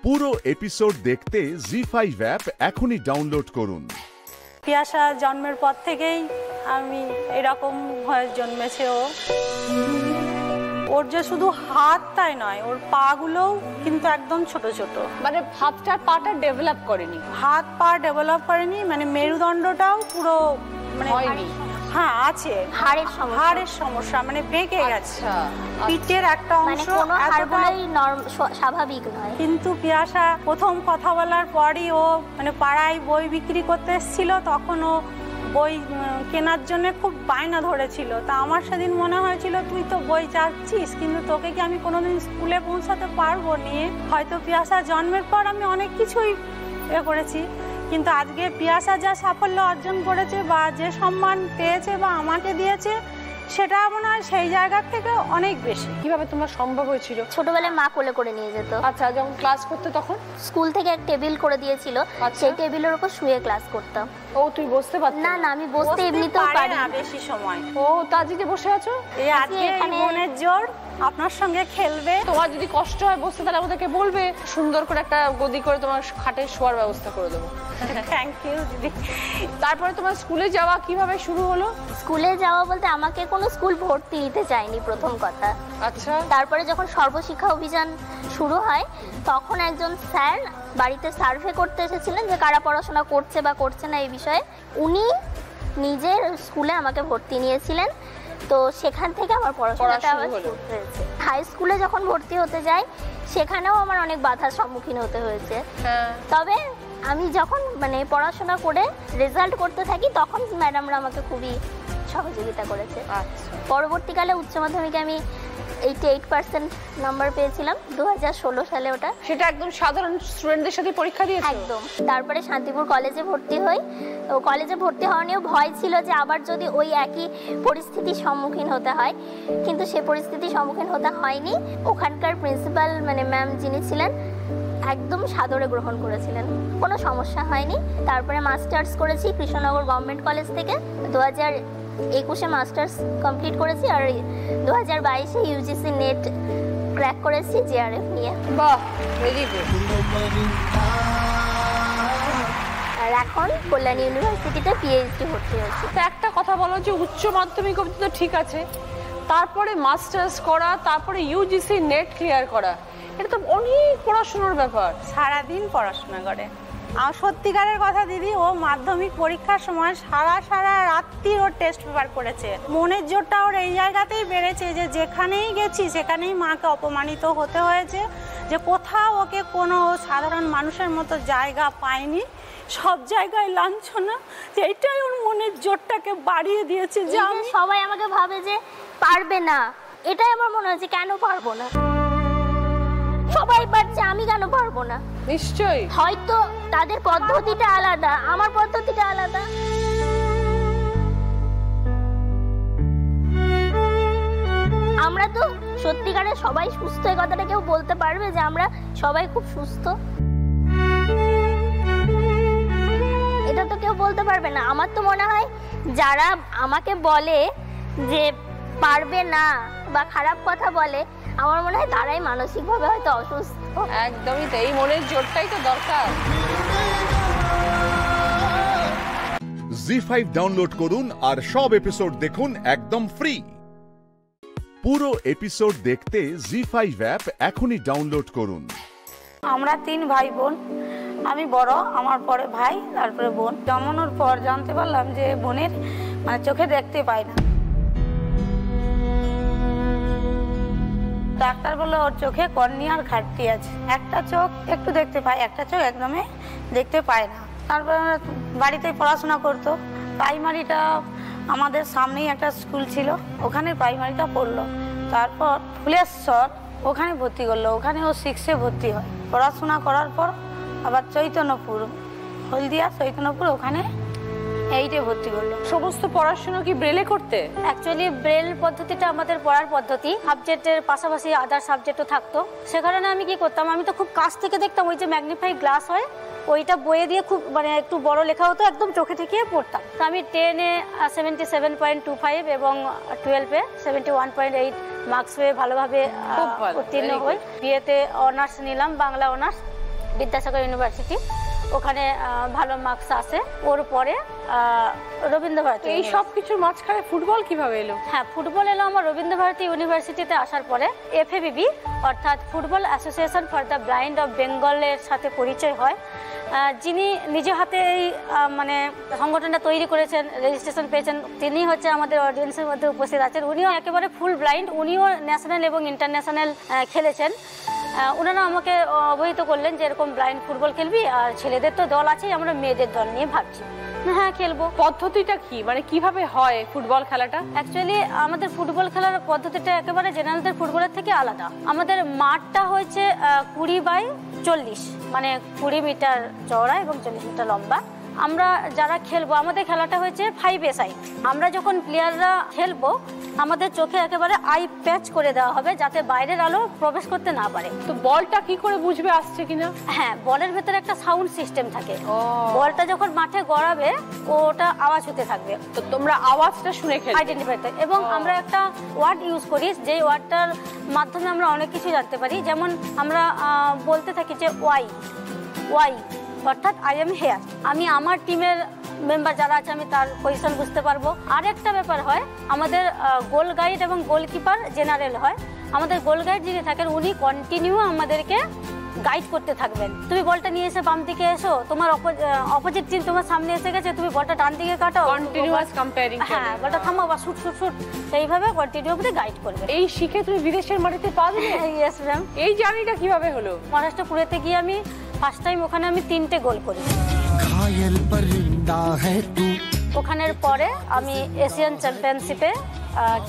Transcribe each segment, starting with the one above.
পুরো এপিসোড দেখতে জি5 অ্যাপ এখনই ডাউনলোড করুন। পিয়াসা জন্মের পর থেকেই আমি এরকম হয়ে জন্মেছে ওর যে শুধু হাতটাই নয়, ওর পাগুলোও কিন্তু একদম ছোট ছোট। মানে হাতটার পাটা ডেভেলপ করেনি, হাত পা ডেভেলপ করেনি, মানে মেরুদণ্ডটাও পুরো মানে হয়নি। হ্যাঁ আছে, হাড়ের সমস্যা, মানে বেঁকে গেছে। পিঠের একটা অংশ স্বাভাবিক নয়। কিন্তু পিয়াসা প্রথম কথা বলার পরই ও মানে পাড়ায় বই বিক্রি করতে এসেছিল, তখন ও বই কেনার জন্য খুব বায়না ধরেছিল। তা আমার সেদিন মনে হয়েছিল তুই তো বই চাচ্ছিস, কিন্তু তোকে কি আমি কোনোদিন স্কুলে পৌঁছাতে পারবো নিয়ে? হয়তো পিয়াসা জন্মের পর আমি অনেক কিছুই করেছি, কিন্তু আজকে পিয়াসা যা সাফল্য অর্জন করেছে বা যে সম্মান পেয়েছে বা আমাকে দিয়েছে, সেটা মনে হয় সেই জায়গার থেকে অনেক বেশি। কিভাবে তোমার সম্ভব হয়েছিল? ছোটবেলায় মা কোলে করে নিয়ে যেত। আচ্ছা, যখন ক্লাস করতে তখন স্কুল থেকে এক টেবিল করে দিয়েছিল, সেই টেবিলের উপর শুয়ে ক্লাস করতাম। ও তুই বসতে পারতি? না না, আমি বসতে এমনিতেও পারি না বেশি সময়। ও তা আজকে বসে আছো? এই আজকে এখানে মনের জোর আপনার সঙ্গে খেলবে। তোমার যদি কষ্ট হয় বসতে, তাহলে আমাদেরকে বলবে, সুন্দর করে একটা গদি করে তোমার খাটে শোয়ার ব্যবস্থা করে দেবো। থ্যাংক ইউ দিদি। তারপরে তোমার স্কুলে যাওয়া কিভাবে শুরু হলো? স্কুলে যাওয়া বলতে আমাকে কোনো স্কুল ভর্তি নিতে চায়নি প্রথম কথা। আচ্ছা। তারপরে যখন সর্বশিক্ষা অভিযান শুরু হয়, তখন একজন স্যার বাড়িতে সার্ভে করতে এসেছিলেন যে কারা পড়াশোনা করছে বা করছে না এই বিষয়ে। উনি নিজের স্কুলে আমাকে ভর্তি নিয়েছিলেন, তো সেখান থেকে আমার পড়াশোনাটা আবার শুরু হয়েছে। হাই স্কুলে যখন ভর্তি হতে যাই, সেখানেও আমার অনেক বাধার সম্মুখীন হতে হয়েছে। তবে আমি যখন মানে পড়াশোনা করে রেজাল্ট করতে থাকি, তখন ম্যাডামরা আমাকে খুবই সহযোগিতা করেছে। পরবর্তীকালে উচ্চ মাধ্যমিকে আমি 88% নাম্বার পেয়েছিলাম 2016 সালে। ওটা সেটা একদম সাধারণ স্টুডেন্টদের সাথে পরীক্ষা দিয়েছো? একদম। তারপরে শান্তিপুর কলেজে ভর্তি হই। কলেজে ভর্তি হওয়া নিয়েও ভয় ছিল যে আবার যদি ওই একই পরিস্থিতির সম্মুখীন হতে হয়, কিন্তু সে পরিস্থিতির সম্মুখীন হতে হয়নি। ওখানকার প্রিন্সিপাল মানে ম্যাম যিনি ছিলেন, একদম সাদরে গ্রহণ করেছিলেন, কোনো সমস্যা হয়নি। তারপরে মাস্টার্স করেছি কৃষ্ণনগর গভর্নমেন্ট কলেজ থেকে। 2021-এ মাস্টার্স কমপ্লিট করেছি, আর 2022-এ ইউজিসি নেট ক্র্যাক করেছি জেআরএফ নিয়ে। বাহ, ভেরি গুড। আর এখন কল্যাণী ইউনিভার্সিটিতে পিএইচডি ভর্তি হয়েছি। তো একটা কথা বলো, যে উচ্চ মাধ্যমিক অবধি তো ঠিক আছে, তারপরে মাস্টার্স করা, তারপরে ইউজিসি নেট ক্লিয়ার করা, এটা তো অনেক পড়াশোনার ব্যাপার। সারাদিন পড়াশোনা করে। আর সত্যিকারের কথা দিদি, ও মাধ্যমিক পরীক্ষার সময় সারা রাত্রি ওর টেস্ট পেপার করেছে। মনের জোরটা ওর এই জায়গাতেই বেড়েছে যে যেখানেই গেছি সেখানেই মাকে অপমানিত হতে হয়েছে, যে কোথাও ওকে কোনো সাধারণ মানুষের মতো জায়গা পায়নি, সব জায়গায় লাঞ্ছনা। যে এটাই ওর মনের জোরটাকে বাড়িয়ে দিয়েছে। যে সবাই আমাকে ভাবে যে পারবে না, এটাই আমার মনে হচ্ছে কেন পারবো না, সবাই পারছে আমি কেন পারবো না? নিশ্চয়ই হয়তো তাদের পদ্ধতিটা আলাদা, আমার পদ্ধতিটা আলাদা। আমরা তো সত্যিকারের সবাই সুস্থ, এই কথাটা কেউ বলতে পারবে যে আমরা সবাই খুব সুস্থ? এটা তো কেউ বলতে পারবে না। আমার তো মনে হয় যারা আমাকে বলে যে পারবে না বা খারাপ কথা বলে, আমার মনে হয় তারাই মানসিকভাবে হয়তো অসুস্থ। একদমই তাই, এই মনের জোরটাই তো দরকার। জি5 ডাউনলোড করুন আর সব এপিসোড দেখুন একদম ফ্রি। পুরো এপিসোড দেখতে জি5 অ্যাপ এখনই ডাউনলোড করুন। আমরা 3 ভাই বোন, আমি বড়, আমার পরে ভাই, তারপরে বোন। জন্মানোর পর জানতে পারলাম যে বোনের মানে চোখে দেখতে পায় না। ডাক্তার বললো ওর চোখে কর্নিয়ার ঘাটতি আছে, একটা চোখ একটু দেখতে পায়, একটা চোখ একদমই দেখতে পায় না। তারপরে বাড়িতেই পড়াশোনা করতো। প্রাইমারিটা আমাদের সামনেই একটা স্কুল ছিল, ওখানে প্রাইমারিটা পড়লো। তারপর ফুলেশ্বর ওখানে ভর্তি করলো, ওখানে ও 6-এ ভর্তি হয়। পড়াশোনা করার পর আবার চৈতন্যপুর, হলদিয়া চৈতন্যপুর, ওখানে 8-এ ভর্তি করলো। সমস্ত পড়াশোনা কি ব্রেলে করতে? অ্যাকচুয়ালি ব্রেল পদ্ধতিটা আমাদের পড়ার পদ্ধতি, সাবজেক্টের পাশাপাশি আদার সাবজেক্টও থাকতো। সে কারণে আমি কি করতাম, আমি তো খুব কাছ থেকে দেখতাম, ওই যে ম্যাগনিফাই গ্লাস হয় ওইটা বইয়ে দিয়ে খুব মানে একটু বড় লেখা হতো, একদম চোখে ঠেকিয়ে পড়তাম। তো আমি 10-এ 77.25 এবং 12-এ 71.8 মার্কস পেয়ে ভালোভাবে উত্তীর্ণ হই। বিএতে অনার্স নিলাম, বাংলা অনার্স। বিদ্যাসাগর ইউনিভার্সিটি, ওখানে ভালো মার্কস আসে। ওর পরে রবীন্দ্রভারতী। এই সব কিছুর মাঝখানে ফুটবল কিভাবে এলো? হ্যাঁ, ফুটবল এলো আমার রবীন্দ্রভারতী ইউনিভার্সিটিতে আসার পরে। FABB অর্থাৎ football association for the blind of বেঙ্গলের সাথে পরিচয় হয়। যিনি নিজে হাতে এই মানে সংগঠনটা তৈরি করেছেন, রেজিস্ট্রেশন পেয়েছেন, তিনি হচ্ছে আমাদের অডিয়েন্সের মধ্যে উপস্থিত আছেন। উনিও একেবারে ফুল ব্লাইন্ড, উনিও ন্যাশনাল এবং ইন্টারন্যাশনাল খেলেছেন। ওনারা আমাকে অবহিত করলেন যে এরকম ব্লাইন্ড ফুটবল খেলবি, আর ছেলেদের তো দল আছেই, আমরা মেয়েদের দল নিয়ে ভাবছি। হ্যাঁ, খেলবো। পদ্ধতিটা কি, মানে কিভাবে হয় ফুটবল খেলাটা? অ্যাকচুয়ালি আমাদের ফুটবল খেলার পদ্ধতিটা একেবারে জেনারেলদের ফুটবলের থেকে আলাদা। আমাদের মাঠটা হচ্ছে 20x40, মানে 20 মিটার চওড়া এবং 40 মিটার লম্বা। আমরা যারা খেলবো, আমাদের খেলাটা হয়েছে 5A-সাইড। আমরা যখন প্লেয়াররা খেলবো, আমাদের চোখে একেবারে আই প্যাচ করে দেওয়া হবে যাতে বাইরের আলো প্রবেশ করতে না পারে। তো বলটা কি করে বুঝবে আসছে কিনা? হ্যাঁ, বলের ভেতরে একটা সাউন্ড সিস্টেম থাকে। বলটা যখন মাঠে গড়াবে ওটা আওয়াজ হতে থাকবে, তো তোমরা আওয়াজটা শুনে খেলবে, আইডেন্টিফাই করতে। এবং আমরা একটা ওয়ার্ড ইউজ করি, যে ওয়ার্ডটার মাধ্যমে আমরা অনেক কিছু জানতে পারি। যেমন আমরা বলতে থাকি যে ওয়াই অর্থাৎ আই এম হেয়ার। আমি আমার টিমের মেম্বার যারা আছে আমি তার পজিশন বুঝতে পারবো। আর একটা ব্যাপার হয়, আমাদের গোল গাইড এবং গোলকিপার জেনারেল হয়। আমাদের গোল গাইড যিনি থাকেন উনি কন্টিনিউ আমাদেরকে গাইড করতে থাকবেন। তুমি বলটা নিয়ে এসে বাম দিকে এসো, তোমার অপোজিট টিম তোমার সামনে এসে গেছে, তুমি বলটা ডান দিকে কাটো, কন্টিনিউয়াস কম্পেয়ারিং। হ্যাঁ, বলটা থামাও বা শুট শুট শুট, এইভাবে কন্টিনিউয়াসলি গাইড করবে। এই শিখে তুমি বিদেশের মাটিতে পা দিলে? Yes ma'am. এই জার্নিটা কিভাবে হলো? মহারাষ্ট্র পুনেতে গিয়ে আমি ফার্স্ট টাইম ওখানে আমি 3টে গোল করি। ওখানের পরে আমি এশিয়ান চ্যাম্পিয়নশিপে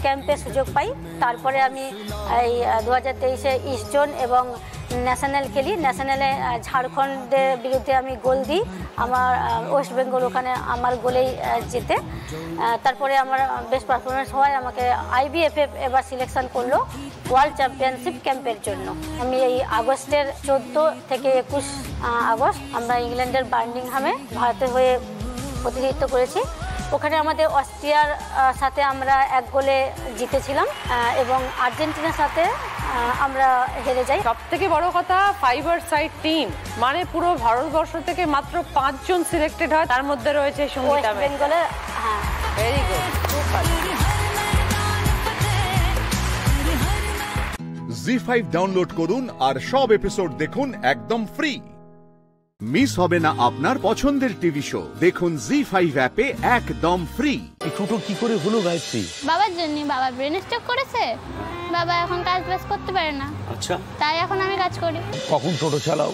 ক্যাম্পে সুযোগ পাই। তারপরে আমি এই 2023-এ ইস্ট জোন এবং ন্যাশনাল খেলি। ন্যাশনালে ঝাড়খণ্ডের বিরুদ্ধে আমি গোল দিই, আমার ওয়েস্ট বেঙ্গল ওখানে আমার গোলেই জিতে। তারপরে আমার বেস্ট পারফরমেন্স হওয়ায় আমাকে IBFF এবার সিলেকশন করলো ওয়ার্ল্ড চ্যাম্পিয়নশিপ ক্যাম্পের জন্য। আমি এই আগস্টের 14 থেকে 21 আগস্ট আমরা ইংল্যান্ডের বার্মিংহামে ভারতের হয়ে প্রতিনিধিত্ব করেছি। ওখানে আমাদের অস্ট্রিয়ার সাথে আমরা 1 গোলে জিতেছিলাম এবং আর্জেন্টিনার সাথে আমরা হেরে যাই। সব থেকে বড় কথা 5A-সাইড টিম, মানে পুরো ভারতবর্ষ থেকে মাত্র 5 জন সিলেক্টেড হয়, তার মধ্যে রয়েছে সঙ্গীতা ওয়েস্ট বেঙ্গলের। হ্যাঁ, ভেরি গুড। জি5 ডাউনলোড করুন আর সব এপিসোড দেখুন একদম ফ্রি। মিস হবে না আপনার পছন্দের টিভি শো, দেখুন জি5 অ্যাপে একদম ফ্রি। এই টোটো কি করে হলো গায়ত্রী? বাবার জন্য। বাবা ব্রেন স্ট্রোক করেছে, বাবা এখন কাজ বাজ করতে পারে না। আচ্ছা, তাই এখন আমি কাজ করি। কখন টোটো চালাও?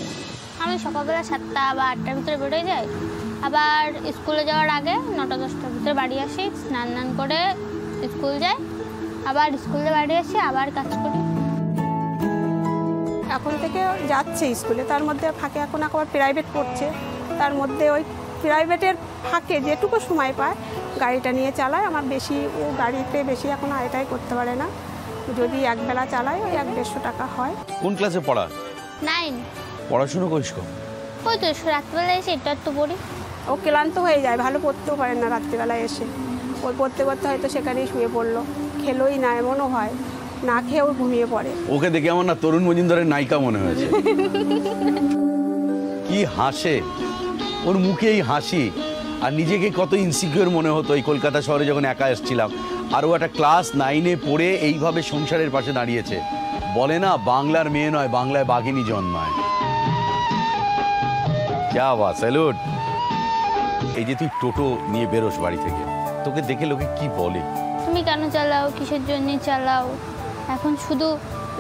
আমি সকালবেলা 7টা বা 8টার ভিতরে বেরোয় যাই, আবার স্কুলে যাওয়ার আগে 9টা-10টার ভিতরে বাড়ি আসি, স্নান করে স্কুল যাই, আবার স্কুলে বাড়ি আসি, আবার কাজ করি। এখন থেকে যাচ্ছে স্কুলে, তার মধ্যে ফাঁকে এখন আবার প্রাইভেট পড়ছে, তার মধ্যে ওই প্রাইভেটের ফাঁকে যেটুকু সময় পায় গাড়িটা নিয়ে চালায়। আমার বেশি ও গাড়িতে বেশি এখন আয়টাই করতে পারে না, যদি একবেলা চালায় ওই 100-150 টাকা হয়। কোন ক্লাসে পড়া? 9। পড়াশোনা করিস কম? ওই তো রাত্রিবেলা এসে একটু পড়ি। ও ক্লান্ত হয়ে যায়, ভালো পড়তেও পারে না রাত্রিবেলায় এসে। ওই পড়তে পড়তে হয়তো সেখানেই শুয়ে পড়লো, খেলোই না, এমনও হয়, না খেয়েও ঘুমিয়ে পড়ে। ওকে দেখে আমার না তরুণ মজুমদারের নায়িকা মনে হয়েছে। কি হাসে, ওর মুখে এই হাসি, আর নিজেকে কত ইনসিকিউর মনে হতো এই কলকাতা শহরে যখন একা এসেছিলাম। আর ও একটা ক্লাস 9-এ পড়ে এইভাবে সংসারের পাশে দাঁড়িয়েছে। বলে না, বাংলার মেয়ে নয়, বাংলায় বাঘিনী জন্মায়। ক্যা বাত, স্যালুট। এই যে তুই টোটো নিয়ে বেরোস বাড়ি থেকে, তোকে দেখে লোকে কি বলে? তুমি কেন চালাও, কিসের জন্য চালাও? এখন শুধু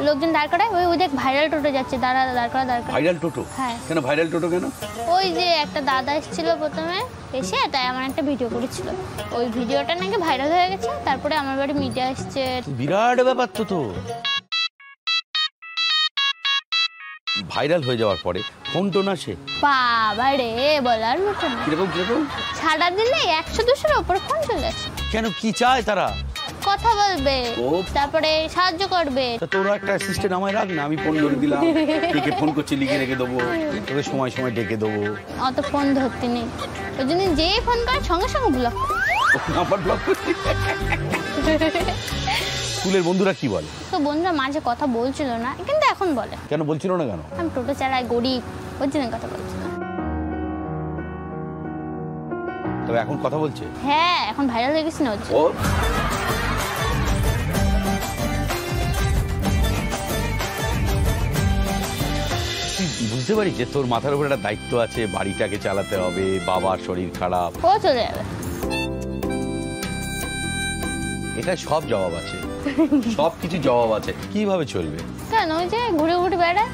লোকজন দাঁড় করায়, ওই দেখ ভাইরাল টোটো যাচ্ছে, দাঁড়া দাঁড় করা দরকার। ভাইরাল টোটো? হ্যাঁ। কেন ভাইরাল টোটো কেন? ওই যে একটা দাদা এসেছিল প্রথমে এসে, তাই আমার একটা ভিডিও করেছিল, ওই ভিডিওটা নাকি ভাইরাল হয়ে গেছে, তারপরে আমার বাড়ি মিডিয়া এসছে। বিরাট ব্যাপার তো। ভাইরাল হয়ে যাওয়ার পরে ফোন টোন আসে? বাবা রে, বলার মতো না। কিরকম কিরকম? সারা দিনে 100-200-র উপর ফোন চলে আসে। কেন, কি চায় তারা? কথা বলবে, ও। তারপরে সাহায্য করবে। তোরা একটা অ্যাসিস্ট্যান্ট আমায় রাখ না, আমি ফোন ধরে দিলাম, কে ফোন করছে লিখে রেখে দেবো, তোকে সময় সময় ডেকে দেবো। অত ফোন ধরতে নেই, ওই জন্য যে ফোন করে সঙ্গে সঙ্গে ব্লক। নাম্বার ব্লক করছি। স্কুলের বন্ধুরা কি বলে? তো বন্ধুরা মাঝে কথা বলছিল না, কিন্তু এখন বলে। কেন বলছিল না কেন? আমি টোটো চালাই, গরিব, ওর জন্য কথা বলছে না। তবে এখন কথা বলছে? হ্যাঁ, এখন ভাইরাল হয়ে গেছে না ও। বুঝতে পারি যে তোর মাথার উপর একটা দায়িত্ব আছে, বাড়িটাকে চালাতে হবে, বাবার শরীর খারাপ। ও চলে যাবে। এটা সব জবাব আছে, সব কিছু জবাব আছে। কিভাবে চলবে? কেন, ওই যে ঘুরে ঘুরে বেড়ায়।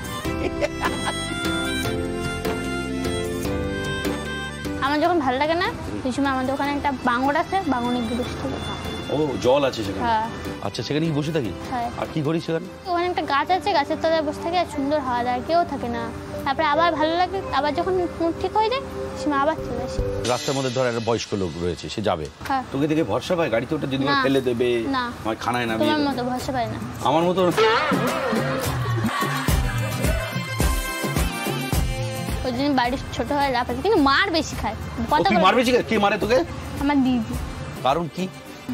আমার যখন ভালো লাগে না সেই সময় আমাদের ওখানে একটা বাঙর আছে, বাঙনে গিয়ে বসে থাকি। ও, জল আছে সেখানে? হ্যাঁ। আচ্ছা, সেখানে কি বসে থাকি? হ্যাঁ। আর কি করিস সেখানে? ওখানে একটা গাছ আছে, গাছের তলায় বসে থাকে, আর সুন্দর হাওয়া দেয়, কেউ থাকে না। তারপরে আবার ভালো লাগে, আবার যখন মুড ঠিক হয়ে যায় সে আবার চলে আসে। রাস্তার মধ্যে ধর একটা বয়স্ক লোক রয়েছে, সে যাবে, হ্যাঁ। তোকে দেখে ভরসা পায় গাড়িতে ওটা যদি ফেলে দেবে, না আমার খানায় নামিয়ে তোমার মতো ভরসা পায় না। আমার মতো? ওই জন্য বাড়ি ছোট হয় লাফ আছে, কিন্তু মার বেশি খায়। মার বেশি খায়? কে মারে তোকে? আমার দিদি। কারণ কি?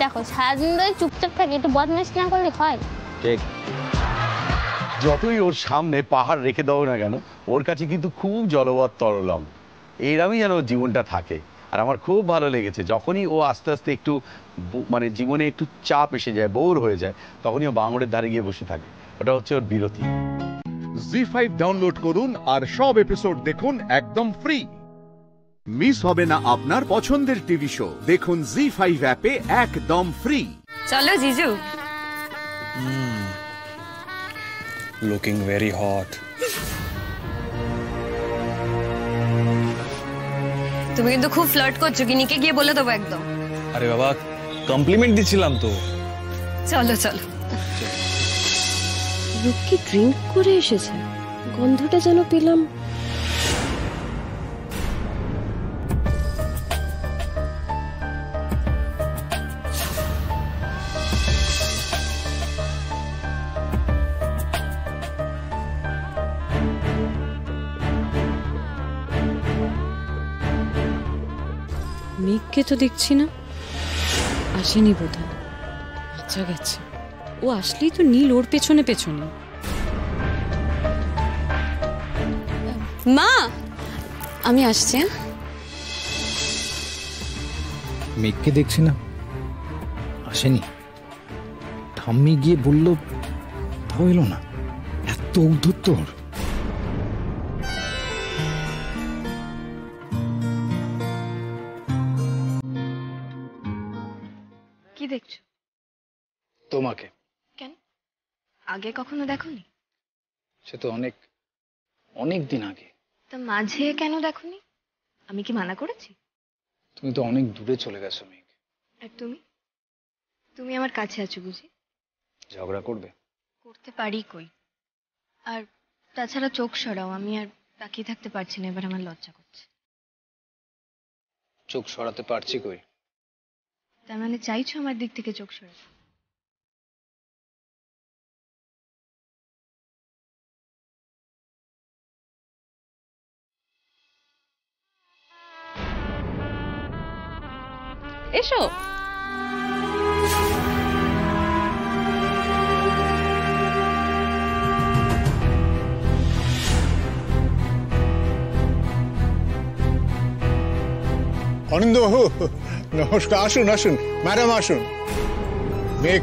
দেখো, সারাদিন ধরে চুপচাপ থাকে, একটু বদমাইশ না করলে হয়? ঠিক। যতই ওর সামনে পাহাড় রেখে দাও না কেন, ওর কাছে কিন্তু খুব জলবৎ তরলম। এইরকমই যেন জীবনটা থাকে। আর আমার খুব ভালো লেগেছে যখনই ও আস্তে আস্তে একটু মানে জীবনে একটু চাপ এসে যায়, বোর হয়ে যায়, তখনই ও বাঙড়ের ধারে গিয়ে বসে থাকে। ওটা হচ্ছে ওর বিরতি। জি5 ডাউনলোড করুন আর সব এপিসোড দেখুন একদম ফ্রি। মিস হবে না আপনার পছন্দের টিভি শো, দেখুন জি5 অ্যাপে একদম ফ্রি। চলো জিজু। Looking very hot. তুমি কিন্তু খুব ফ্লার্ট করছো, গিনিকে গিয়ে বলে দেবো একদম। আরে বাবা, কমপ্লিমেন্ট দিছিলাম তো। চলো চলো। রূপ কি ড্রিঙ্ক করে এসেছে? গন্ধটা যেন পেলাম। মেঘকে তো দেখছি না, আসেনি বোধহয়। আচ্ছা গেছে, ও আসলেই তো নীল ওর পেছনে পেছনে। মা, আমি আসছি। মেঘকে দেখছি না, আসেনি। ঠাম্মি গিয়ে বললো, তাও এলো না। এত উদ্ধত তোর। কি দেখছো? তোমাকে। কেন, আগে কখনো দেখোনি? সে তো অনেক অনেক দিন আগে। তা মাঝে কেন দেখোনি? আমি কি মানা করেছি? তুমি তো অনেক দূরে চলে গেছো মেঘ। আর তুমি? তুমি আমার কাছে আছো বুঝি? ঝগড়া করবে? করতে পারি কই। আর তাছাড়া চোখ সরাও, আমি আর তাকিয়ে থাকতে পারছি না, এবার আমার লজ্জা করছে। চোখ সরাতে পারছি কই? তার মানে চাইছো আমার দিক থেকে চোখ সরাতে? এসো। অনিন্দবাবু নমস্কার, আসুন আসুন ম্যাডাম আসুন। মেঘ,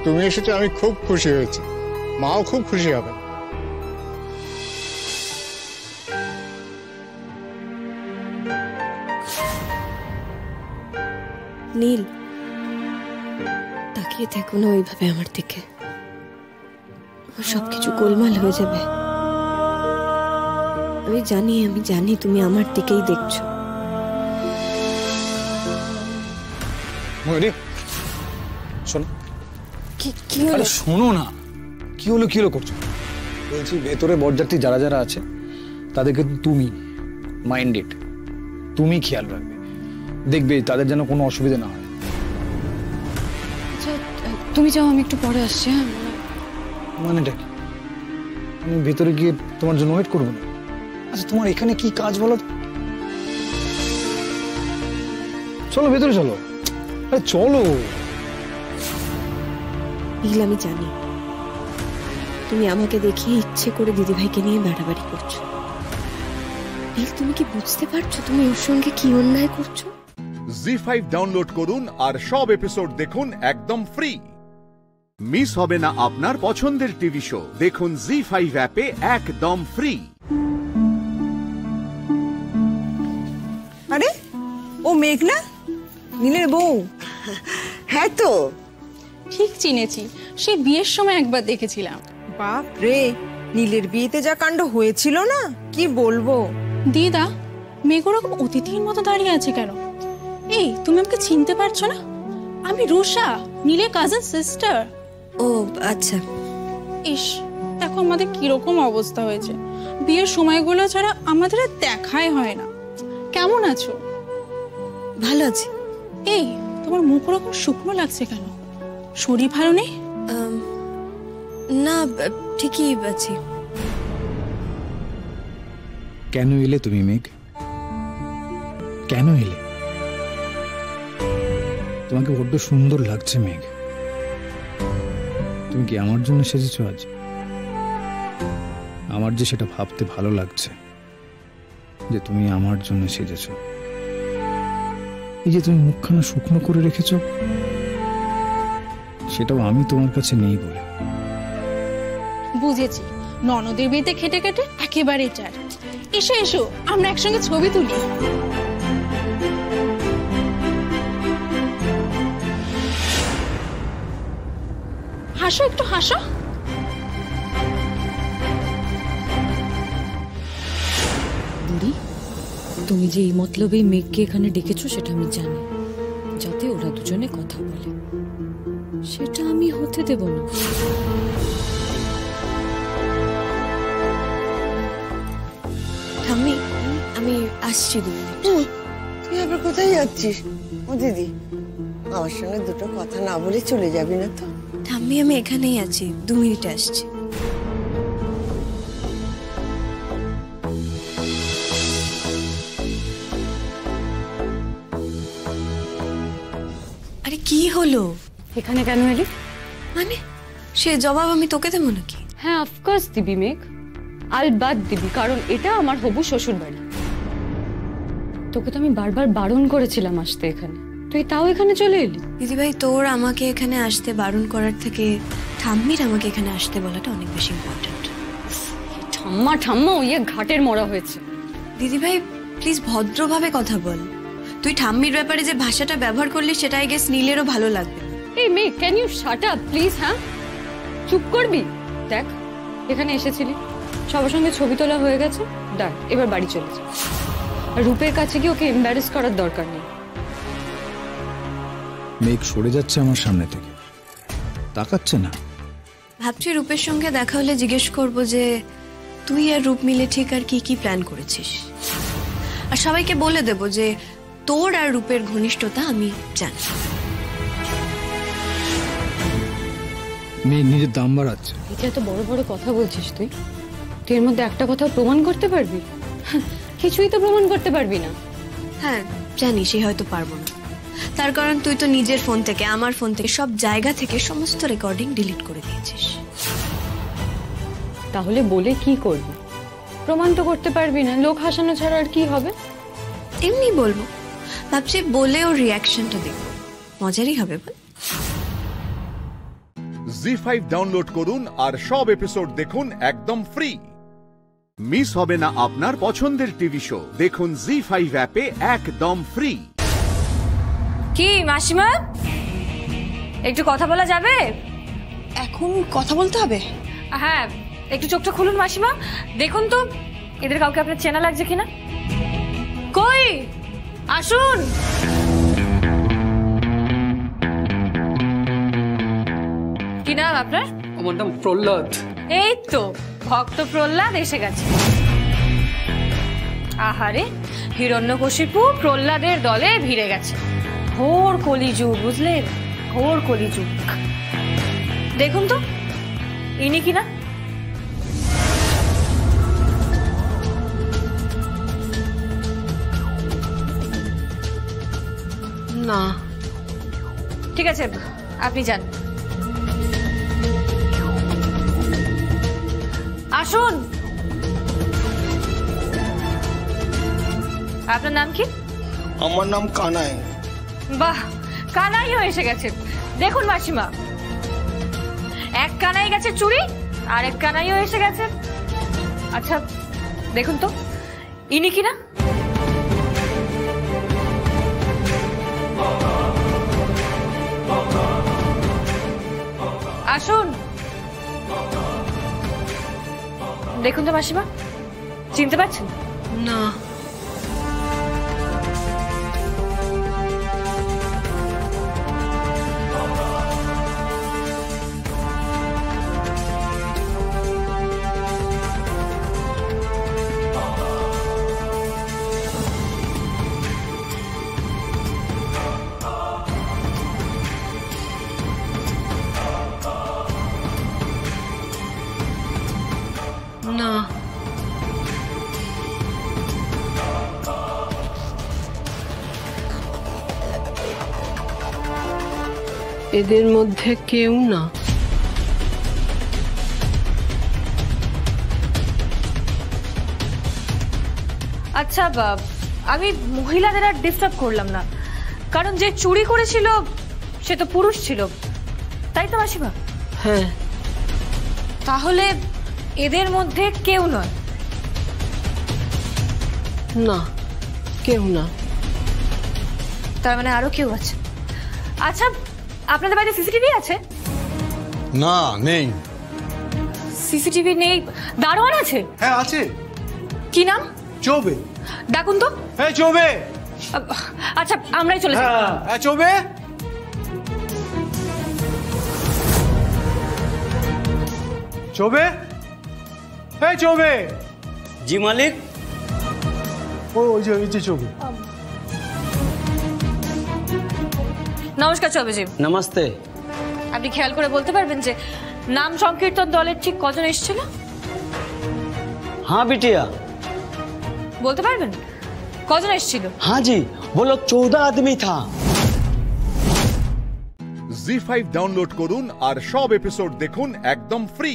তুমি এসেছো, আমি খুব খুশি হয়েছি, মাও খুব খুশি হবে। নীল, তাকিয়ে থেকো না ওইভাবে আমার দিকে, সবকিছু গোলমাল হয়ে যাবে। আমি জানি তুমি আমার দিকেই দেখছো। শোনো, কি হলো? শোনো না, কি হলো করছো? বলছি ভেতরে বরযাত্রী যারা যারা আছে তাদেরকে তুমি মাইন্ডেড, তুমি খেয়াল রাখবে, দেখবে তাদের যেন কোনো অসুবিধা না হয়। আচ্ছা তুমি যাও, আমি একটু পরে আসছি। হ্যাঁ, মানেটা কি? আমি ভেতরে গিয়ে তোমার জন্য ওয়েট করবো না? আচ্ছা তোমার এখানে কি কাজ বলো? চলো ভেতরে চলো। আরে চলো। নীল, আমি জানি তুমি আমাকে দেখিয়ে ইচ্ছে করে দিদিভাইকে নিয়ে বাড়াবাড়ি করছো, তুমি কি বুঝতে পারছো তুমি ওর সঙ্গে কি অন্যায় করছো? জি5 ডাউনলোড করুন আর সব এপিসোড দেখুন একদম ফ্রি। মিস হবে না আপনার পছন্দের টিভি শো, দেখুন জি5 অ্যাপে একদম ফ্রি। আরে ও মেঘনা, নীলের বউ? হ্যাঁ তো, ঠিক চিনেছি, সে বিয়ের সময় একবার দেখেছিলাম। বাপ রে, নীলের বিয়েতে যা কাণ্ড হয়েছিল না, কি বলবো। দিদা, মেঘ ওরকম অতিথির মতো দাঁড়িয়ে আছে কেন? এই, তুমি আমাকে চিনতে পারছো না? আমি রুষা, নীলের কাজিন সিস্টার। ও আচ্ছা। ইস, দেখো আমাদের কিরকম অবস্থা হয়েছে। বিয়ের সময়গুলো ছাড়া আমাদের আর দেখাই হয় না। কেমন আছো? ভালো আছি। এই, তোমার মুখ ওরকম শুকনো লাগছে কেন? শরীর ভালো নেই? না, ঠিকই আছি। কেন এলে তুমি মেঘ? কেন এলে? তোমাকে বড্ড সুন্দর লাগছে মেঘ। তুমি কি আমার জন্য সেজেছো আজ? আমার যে সেটা ভাবতে ভালো লাগছে যে তুমি আমার জন্য সেজেছো। এই যে তুমি মুখখানা শুকনো করে রেখেছো, সেটাও আমি তোমার কাছে নেই বলে। বুঝেছি, ননদের বিয়েতে খেটে খেটে একেবারে চার। এসো এসো, আমরা একসঙ্গে ছবি তুলি। হাসো, একটু হাসো। বুড়ি, তুমি যে এই মতলবে মেঘকে এখানে ডেকেছো সেটা আমি জানি, যাতে ওরা দুজনে কথা বলে। সেটা আমি হতে দেব না। ঠাম্মি, আমি আসছি। তুই আবার কোথায় যাচ্ছিস? ও দিদি, আমার সঙ্গে দুটো কথা না বলে চলে যাবি না তো? ঠাম্মি, আমি এখানেই আছি, 2 মিনিটে আসছি। আরে কি হলো? এখানে কেন এলি? মানে সে জবাব আমি তোকে দেবো নাকি? হ্যাঁ, অফকোর্স দিবি মেঘ, আলবাত দিবি, কারণ এটা আমার হবু শ্বশুর বাড়ি। তোকে তো আমি বারবার বারণ করেছিলাম আসতে এখানে, তুই তাও এখানে চলে এলি। দিদিভাই, তোর আমাকে এখানে আসতে বারণ করার থেকে ঠাম্মির আমাকে এখানে আসতে বলাটা অনেক বেশি ইম্পর্টেন্ট। ঠাম্মা ঠাম্মা ওই এক ঘাটের মরা হয়েছে। দিদিভাই প্লিজ ভদ্রভাবে কথা বল। তুই ঠাম্মির ব্যাপারে যে ভাষাটা ব্যবহার করলি সেটা আই গেস নীলেরও ভালো লাগবে। এই মেঘ, can you shut up please? হ্যাঁ, চুপ করবি? দেখ, এখানে এসেছিলি, সবার সঙ্গে ছবি তোলা হয়ে গেছে, ডান, এবার বাড়ি চলে যা। আর রূপের কাছে কি ওকে এম্বারেস করার দরকার নেই। মেঘ সরে যাচ্ছে আমার সামনে থেকে, তাকাচ্ছে না। ভাবছি রূপের সঙ্গে দেখা হলে জিজ্ঞেস করবো যে তুই আর রূপ মিলে ঠিক আর কি কি প্ল্যান করেছিস, আর সবাইকে বলে দেব যে তোর আর রূপের ঘনিষ্ঠতা আমি জানি। মেঘ নিজের দাম বাড়াচ্ছে। এটা এত বড় বড় কথা বলছিস তুই? তুই এর মধ্যে একটা কথা প্রমাণ করতে পারবি? কিছুই তো প্রমাণ করতে পারবি না। হ্যাঁ জানি, সে হয়তো পারবো না, তার কারণ তুই তো নিজের ফোন থেকে, আমার ফোন থেকে, সব জায়গা থেকে সমস্ত রেকর্ডিং ডিলিট করে দিয়েছিস। তাহলে বলে কি করবি? প্রমাণ তো করতে পারবি না, লোক হাসানো ছাড়া আর কি হবে? এমনি বলবো, ভাবছি বলে ওর রিয়াকশনটা দেখবো, মজারই হবে। বল। জি5 ডাউনলোড করুন আর সব এপিসোড দেখুন একদম ফ্রি। মিস হবে না আপনার পছন্দের টিভি শো, দেখুন জি5 অ্যাপে একদম ফ্রি। কি মাসিমা, একটু কথা বলা যাবে? এখন কথা বলতে হবে? হ্যাঁ, একটু চোখটা খুলুন মাসিমা, দেখুন তো এদের কাউকে আপনার চেনা লাগছে কিনা। কই, আসুন। কি নাম আপনার? আমার নাম প্রহ্লাদ। এই তো ভক্ত প্রহ্লাদ এসে গেছে। আহারে, হিরণ্যকশিপু প্রহ্লাদের দলে ভিড়ে গেছে। ঘোর কলিযুগ, বুঝলেন? ঘোর কলিযুগ। দেখুন তো ইনি কিনা। না, ঠিক আছে, আপনি যান। আসুন। আপনার নাম কি? আমার নাম কানাই। বাহ, কানাইও এসে গেছে। দেখুন মাসিমা, এক কানাই গেছে চুরি আর এক কানাইও এসে গেছে। আচ্ছা দেখুন তো ইনি কিনা। আসুন, দেখুন তো মাসিমা, চিনতে পারছেন? না। না। এদের মধ্যে কেউ না। আচ্ছা আমি মহিলাদের আর ডিস্টার্ব করলাম না, কারণ যে চুরি করেছিল সে তো পুরুষ ছিল, তাই তো মাসিমা? হ্যাঁ। তাহলে এদের মধ্যে কেউ নয়? না, কেউ না। তার মানে আরো কেউ আছে। আচ্ছা আপনাদের বাড়িতে সিসিটিভি আছে? না, নেই। সিসিটিভি নেই, দারোয়ান আছে? হ্যাঁ আছে। কি নাম? চৌবে। ডাকুন তো। হ্যাঁ চৌবে। আচ্ছা আমরাই চলে যাই। হ্যাঁ চৌবে। চৌবে। হ্যাঁ চৌবে। জি মালিক। ওই যে চৌবে। নমস্কার চৌবেজি। নমস্তে। আপনি খেয়াল করে বলতে পারবেন যে নাম সংকীর্তন দলের ঠিক কজন এসেছিল? हाँ बिटिया। বলতে পারবেন কজন এসেছিল? हाँ जी, वो लोग 14 आदमी था। জি5 ডাউনলোড করুন আর সব এপিসোড দেখুন একদম ফ্রি।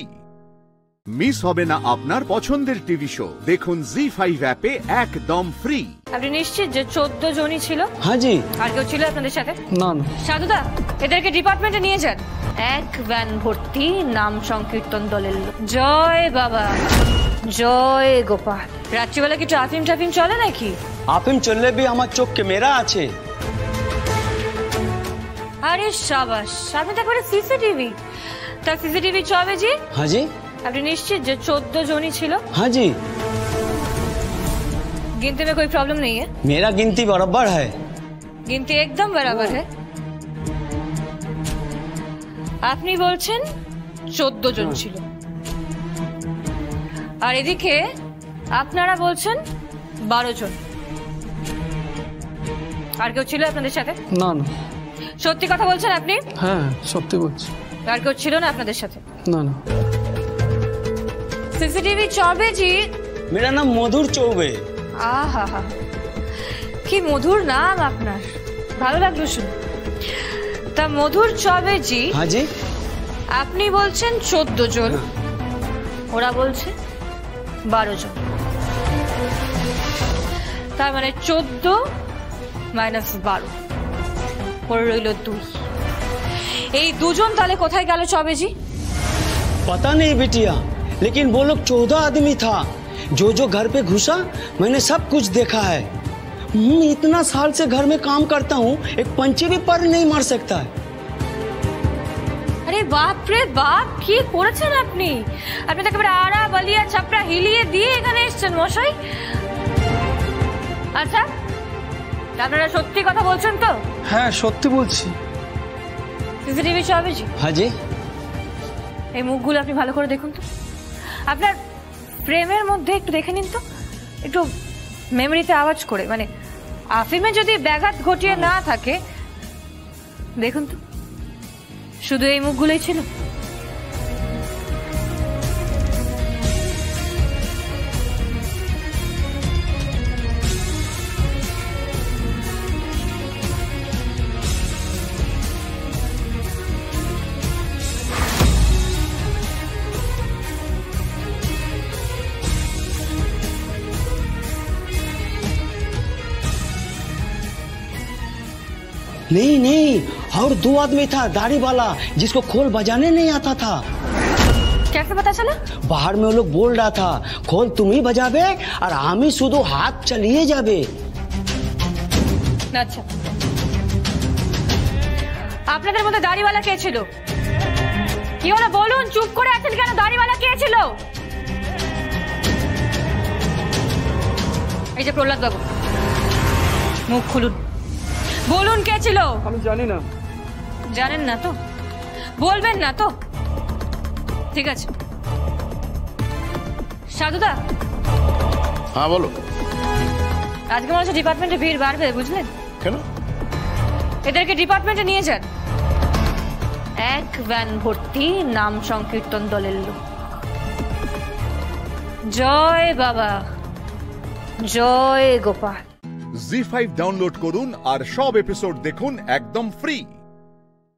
মিস হবে না আপনার পছন্দের টিভি শো, দেখুন জি5 অ্যাপে একদম ফ্রি। আপনি নিশ্চিত যে 14 জনই ছিল? हाँ जी। আর কেউ ছিল আপনাদের সাথে? না না। সাধুদা, এদেরকে ডিপার্টমেন্টে নিয়ে যান। এক ভ্যান ভর্তি নাম সংকীর্তন দলের লোক। জয় বাবা, জয় গোপাল। রাত্রিবেলা কিছু আফিম টাফিম চলে নাকি? আফিম চললে भी আমার চোখ ক্যামেরা আছে। আরে শাবাশ, আপনি তো একবারে সিসিটিভি। তা সিসিটিভি চলে জি? हाँ जी। আপনি নিশ্চিত যে 14 জনই ছিল? हाँ जी। गिनती में कोई प्रॉब्लम नहीं है? मेरा गिनती बराबर है। गिनती एकदम बराबर है। আপনি বলছেন 14 জন ছিল, আর এদিকে আপনারা বলছেন 12 জন। আর কেউ ছিল আপনাদের সাথে? না না। সত্যি কথা বলছেন আপনি? হ্যাঁ সত্যি বলছি। আর কেউ ছিল না আপনাদের সাথে? না না। सीसीटीवी चौबे जी। मेरा नाम मधुर चौबे। आहा हा, কি মধুর নাম আপনার, ভালো লাগলো শুনে। তা মধুর চৌবে জি। हाँ जी। আপনি বলছেন 14 জন, ওরা বলছে 12 জন। তার মানে 14 মাইনাস 12 পড়ে রইল 2। এই দুজন তাহলে কোথায় গেল চৌবে জি? पता नहीं बिटिया, लेकिन वो लोग 14 आदमी था। जो घर पे घुसा मैंने सब कुछ देखा है। इतना साल से घर में काम करता हूँ, एक पंछी भी पर नहीं मार सकता है। अरे बाप रे बाप, কি করেছেন আপনি? আপনি তো একেবারে আড়া বালিয়া চাপড়া হিলিয়ে দিয়ে এখানে এসেছেন মশাই। আচ্ছা আপনারা সত্যি কথা বলছেন তো? হ্যাঁ সত্যি বলছি। সিসিটিভি চৌবে জি। हाँ जी। এই মুখগুলো আপনি ভালো করে দেখুন তো। আপনার প্রেমের মধ্যে একটু দেখে নিন তো, একটু মেমোরিতে আওয়াজ করে, মানে আফিমে যদি ব্যাঘাত ঘটিয়ে না থাকে দেখুন তো, শুধু এই মুখগুলোই ছিল। नहीं नहीं, और 2 आदमी था दाढ़ी वाला जिसको खोल बजाने नहीं आता था। कैसे पता चला? बाहर में वो लोग बोल रहा था खोल तुम ही बजाबे और हम ही शुद्ध हाथ चलिए जाबे। আচ্ছা, আপনাদের মধ্যে দাড়িওয়ালা কে ছিল? কি হলো বলুন, চুপ করে আছেন কেন? দাড়িওয়ালা কে ছিল? এই যে প্রহ্লাদ বাবু, মুখ খুলুন, বলুন কে ছিল? আমি জানি না। জানেন না তো? বলবেন না তো? ঠিক আছে। সাধুদা। হ্যাঁ বলো। আজকে মনে হচ্ছে ডিপার্টমেন্টে ভিড় বাড়বে, বুঝলেন? কেন? এদেরকে ডিপার্টমেন্টে নিয়ে যান, এক ভ্যান ভর্তি নাম সংকীর্তন দলের লোক। জয় বাবা, জয় গোপাল। জি5 ডাউনলোড করুন আর সব এপিসোড দেখুন একদম ফ্রি।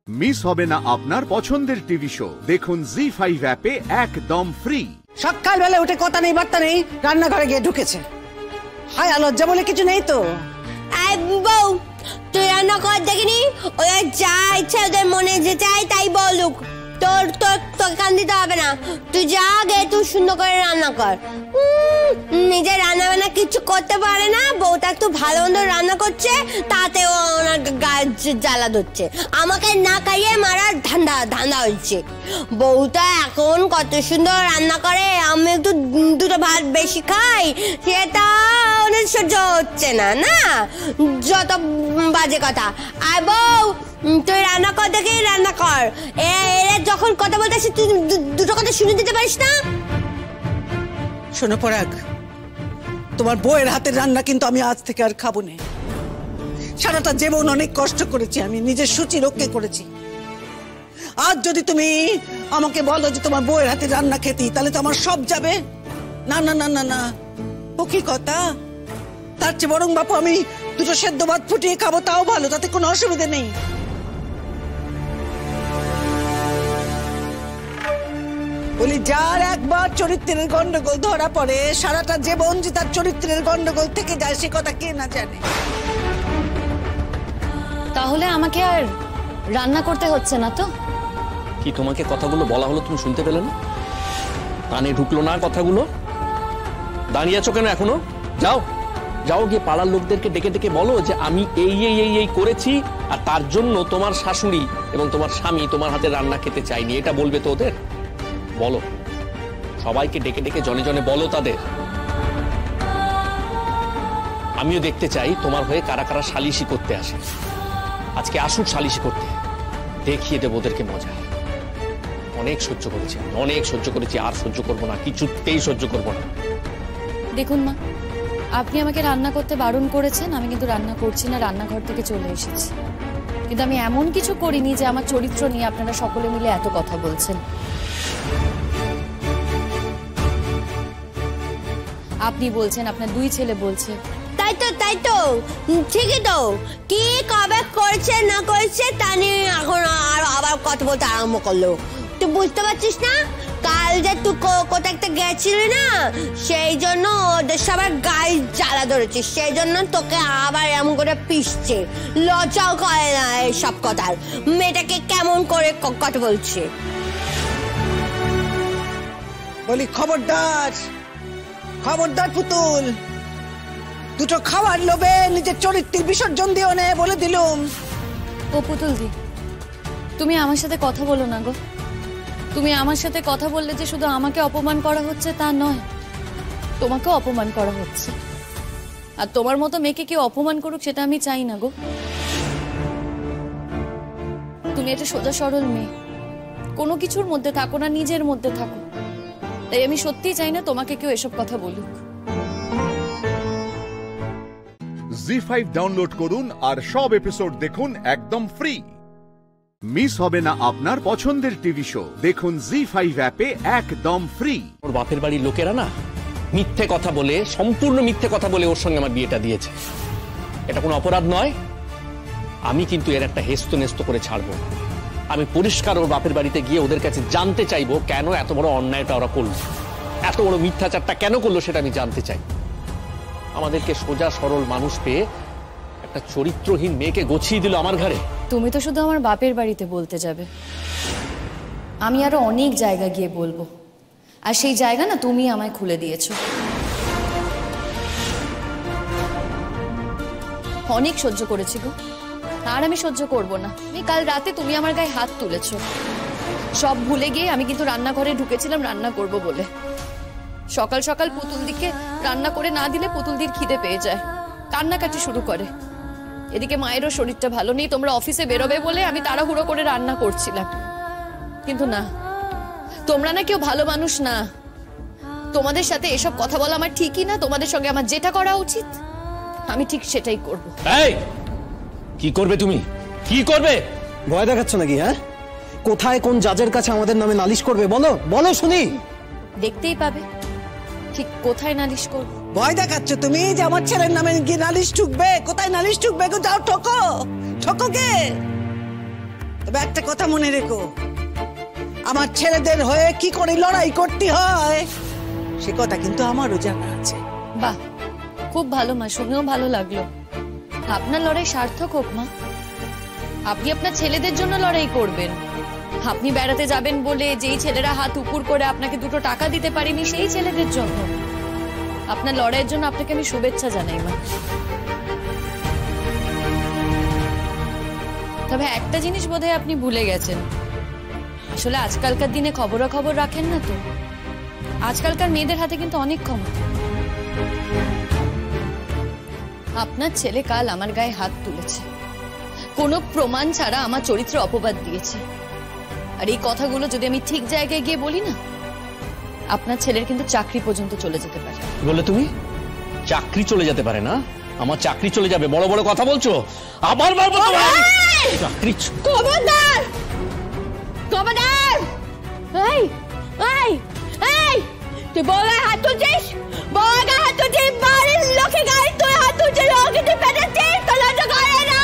মিস হবে না আপনার পছন্দের টিভি শো, দেখুন জি5 অ্যাপে একদম ফ্রি। সকালবেলা উঠে কথা নেই বার্তা নেই, রান্নাঘরে গিয়ে ঢুকেছে। হায় লজ্জা বলে কিছু নেই তো? বউ, তুই রান্না কর দেখিনি? ওরা যা ইচ্ছা ওদের মনে যে চাই তাই বলুক, তোর তোর তোকে কান দিতে হবে না। তুই যা গে, তুই সুন্দর করে রান্না কর। নিজে রান্না বান্না কিছু করতে পারে না, বউটা একটু ভালো মন্দ রান্না করছে তাতে ওনার জ্বালা ধরছে। আমাকে না খাইয়ে মারার ধান্দা হচ্ছে। বউটা এখন কত সুন্দর রান্না করে, আমি একটু দুটো ভাত বেশি খাই, সেটা ওনার সহ্য হচ্ছে না। না, যত বাজে কথা। আর বউ, তুই রান্না কর দেখে রান্না কর। এরা যখন কথা বলতে আসে তুই দুটো কথা শুনে দিতে পারিস না? শোনো পরাগ, তোমার বউয়ের হাতের রান্না কিন্তু আমি আজ থেকে আর খাবো না। সারাটা জীবন অনেক কষ্ট করেছি, আমি নিজের সূচি রক্ষা করেছি। আজ যদি তুমি আমাকে বলো যে তোমার বউয়ের হাতের রান্না খেতি, তাহলে তো আমার সব যাবে। না না না না না, ও কি কথা? তার চেয়ে বরং বাপু আমি দুটো সেদ্ধ ভাত ফুটিয়ে খাবো, তাও ভালো, তাতে কোনো অসুবিধা নেই। বলি, যার একবার চরিত্রের গন্ডগোল ধরা পড়ে, সারাটা জীবন যে তার চরিত্রের গন্ডগোল থেকে যায় সে কথা কে না জানে। তাহলে আমাকে আর রান্না করতে হচ্ছে না তো? কি তোমাকে কথাগুলো বলা হলো, তুমি শুনতে পেলে না? কানে ঢুকলো না কথাগুলো? দাঁড়িয়ে আছো কেন এখনো? যাও যাও, গিয়ে পাড়ার লোকদেরকে ডেকে ডেকে বলো যে আমি এই এই এই এই করেছি আর তার জন্য তোমার শাশুড়ি এবং তোমার স্বামী তোমার হাতে রান্না খেতে চাইনি, এটা বলবে তো ওদের? বলো, সবাইকে ডেকে ডেকে জনে জনে বলো তাদের। আমিও দেখতে চাই তোমার হয়ে কারা কারা সালিশি করতে আসে। আজকে আসুক সালিশি করতে, দেখিয়ে দেবো ওদেরকে মজা। অনেক সহ্য করেছি, অনেক সহ্য করেছি, আর সহ্য করবো না, কিছুতেই সহ্য করবো না। দেখুন মা, আপনি আমাকে রান্না করতে বারণ করেছেন, আমি কিন্তু রান্না করছি না, রান্নাঘর থেকে চলে এসেছি। কিন্তু আমি এমন কিছু করিনি যে আমার চরিত্র নিয়ে আপনারা সকলে মিলে এত কথা বলছেন। আপনি বলছেন, আপনার 2 ছেলে বলছে। তাই তো ঠিকই তো। কি কবে করছে না করছে তা নিয়ে এখন আবার কথা বলতে আরম্ভ করলো। তুই বুঝতে পারছিস না? কাল যে তুই কোথাও একটা গেছিলি না, সেই জন্য ওদের সবার গায়ে জ্বালা ধরেছিস, সেই জন্য তোকে আবার এমন করে পিষছে। লজ্জাও করে না এইসব কথার। মেয়েটাকে কেমন করে কথা বলছে। বলি, খবরদার খবরদার পুতুল, দুটো খাওয়ার লোভে নিজের চরিত্রের বিসর্জন দিও না, বলে দিলুম। ও পুতুল দি, তুমি আমার সাথে কথা বলো না গো। তুমি আমার সাথে কথা বললে যে শুধু আমাকে অপমান করা হচ্ছে তা নয়, তোমাকেও অপমান করা হচ্ছে। আর তোমার মতো মেয়েকে কেউ অপমান করুক সেটা আমি চাই না গো। তুমি একটা সোজা সরল মেয়ে, কোনো কিছুর মধ্যে থাকো না, নিজের মধ্যে থাকো। তাই আমি সত্যিই চাই না তোমাকে কেউ এসব কথা বলুক। জি5 ডাউনলোড করুন আর সব এপিসোড দেখুন একদম ফ্রি। মিস হবে না আপনার পছন্দের টিভি শো, দেখুন জি5 অ্যাপে একদম ফ্রি। ওর বাপের বাড়ির লোকেরা না মিথ্যে কথা বলে, সম্পূর্ণ মিথ্যে কথা বলে ওর সঙ্গে আমার বিয়েটা দিয়েছে। এটা কোনো অপরাধ নয়। আমি কিন্তু এর একটা হেস্ত নেস্ত করে ছাড়বো। আমি পরিষ্কার ওর বাপের বাড়িতে গিয়ে ওদের কাছে জানতে চাইবো কেন এত বড় অন্যায়টা ওরা করলো, এত বড় মিথ্যাচারটা কেন করলো, সেটা আমি জানতে চাই। আমাদেরকে সোজা সরল মানুষ পেয়ে একটা চরিত্রহীন মেয়েকে গছিয়ে দিল আমার ঘরে। তুমি তো শুধু আমার বাপের বাড়িতে বলতে যাবে, আমি আরো অনেক জায়গা গিয়ে বলবো, আর সেই জায়গা না তুমি আমায় খুলে দিয়েছো। অনেক সহ্য করেছি গো, আর আমি সহ্য করব না। কাল রাতে তুমি আমার গায়ে হাত তুলেছো, সব ভুলে গিয়ে আমি কিন্তু রান্নাঘরে ঢুকেছিলাম রান্না করব বলে। সকাল সকাল পুতুল দিকে রান্না করে না দিলে পুতুল দির খিদে পেয়ে যায়, কান্নাকাটি শুরু করে। এদিকে মায়েরও শরীরটা ভালো নেই, তোমরা অফিসে বেরোবে বলে আমি তাড়াহুড়ো করে রান্না করছিলাম। কিন্তু না, তোমরা না কেউ ভালো মানুষ না। তোমাদের সাথে এসব কথা বলা আমার ঠিকই না। তোমাদের সঙ্গে আমার যেটা করা উচিত আমি ঠিক সেটাই করব। এই কি করবে তুমি? কি করবে? ভয় দেখাচ্ছ নাকি? হ্যাঁ, কোথায় কোন জাজের কাছে আমাদের নামে নালিশ করবে বলো, বলো শুনি। দেখতেই পাবে ঠিক কোথায় নালিশ করব। ভয় দেখাচ্ছ তুমি যে আমার ছেলের নামে কি নালিশ ঠুকবে? কোথায় নালিশ ঠুকবে? যাও ঠকো, ঠকো কে। তবে একটা কথা মনে রেখো, আমার ছেলেদের হয়ে কি করে লড়াই করতে হয় সে কথা কিন্তু আমারও জানা আছে। বাহ, খুব ভালো মা, শুনেও ভালো লাগলো। আপনার লড়াই সার্থক হোক মা। আপনি আপনার ছেলেদের জন্য লড়াই করবেন। আপনি বেড়াতে যাবেন বলে যেই ছেলেরা হাত উপর করে আপনাকে 2 টাকা দিতে পারেনি সেই ছেলেদের জন্য। আপনার লড়াইয়ের জন্য আপনাকে আমি শুভেচ্ছা জানাই মা। তবে একটা জিনিস বোধহয় আপনি ভুলে গেছেন, আসলে আজকালকার দিনে খবরাখবর রাখেন না তো। আজকালকার মেয়েদের হাতে কিন্তু অনেক ক্ষমতা। আপনার ছেলে কাল আমার গায়ে হাত তুলেছে, কোনো প্রমাণ ছাড়া আমার চরিত্রে অপবাদ দিয়েছে। আর এই কথাগুলো যদি আমি ঠিক জায়গায় গিয়ে বলি না, আপনার ছেলের কিন্তু চাকরি পর্যন্ত চলে যেতে পারে। বলে তুমি চাকরি চলে যেতে পারে না? আমার চাকরি চলে যাবে? বড় বড় কথা বলছো। আবার বলবো চাকরি। খবরদার, খবরদার। এই এই এই, তুই বউয়ের হাত তুলছিস? বউয়ের গায়ে হাত তুলছিস? বাড়ির লোকে গায়ে তুই হাত তুলছিস? ওকে তুই পেটাচ্ছিস? তো লজ্জা করে না?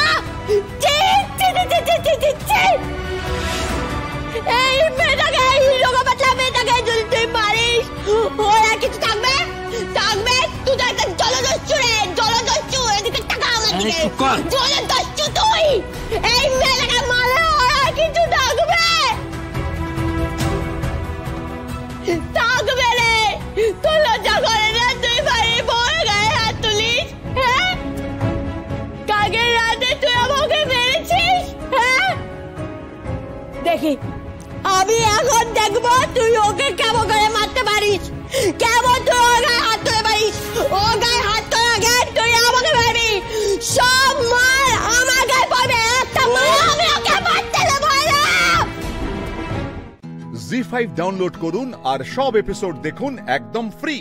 এই মেয়েটাকে, এই লোকা পাতলা মেয়েটাকে যদি তুই মারিস ওরা কিছু থাকবে? থাকবে? তুই তো একটা জলদস্যু রে, জলদস্যু। এদিকে টাকা আমার দিকে, জলদস্যু তুই। এই মেয়েটাকে মারলে ওরা কিছু থাকবে? থাকবে রে। তোর লজ্জা করে না? তুই বাড়ির বউয়ের গায়ে হাত তুলিস? হ্যাঁ, কালকের রাতে তুই আমাকে মেরেছিস। হ্যাঁ, দেখি আমি এখন দেখবো তুই ওকে কেমন করে মারতে পারিস, কেমন তুই ওর গায়ে হাত তুলে পারিস। ও গায়ে হাত তোলার আগে তুই আমাকে মারবি। সব মার আমার গায়ে পড়বে, একটা মার আমি ওকে মারতে দেবো না। জি5 ডাউনলোড করুন আর সব এপিসোড দেখুন একদম ফ্রি।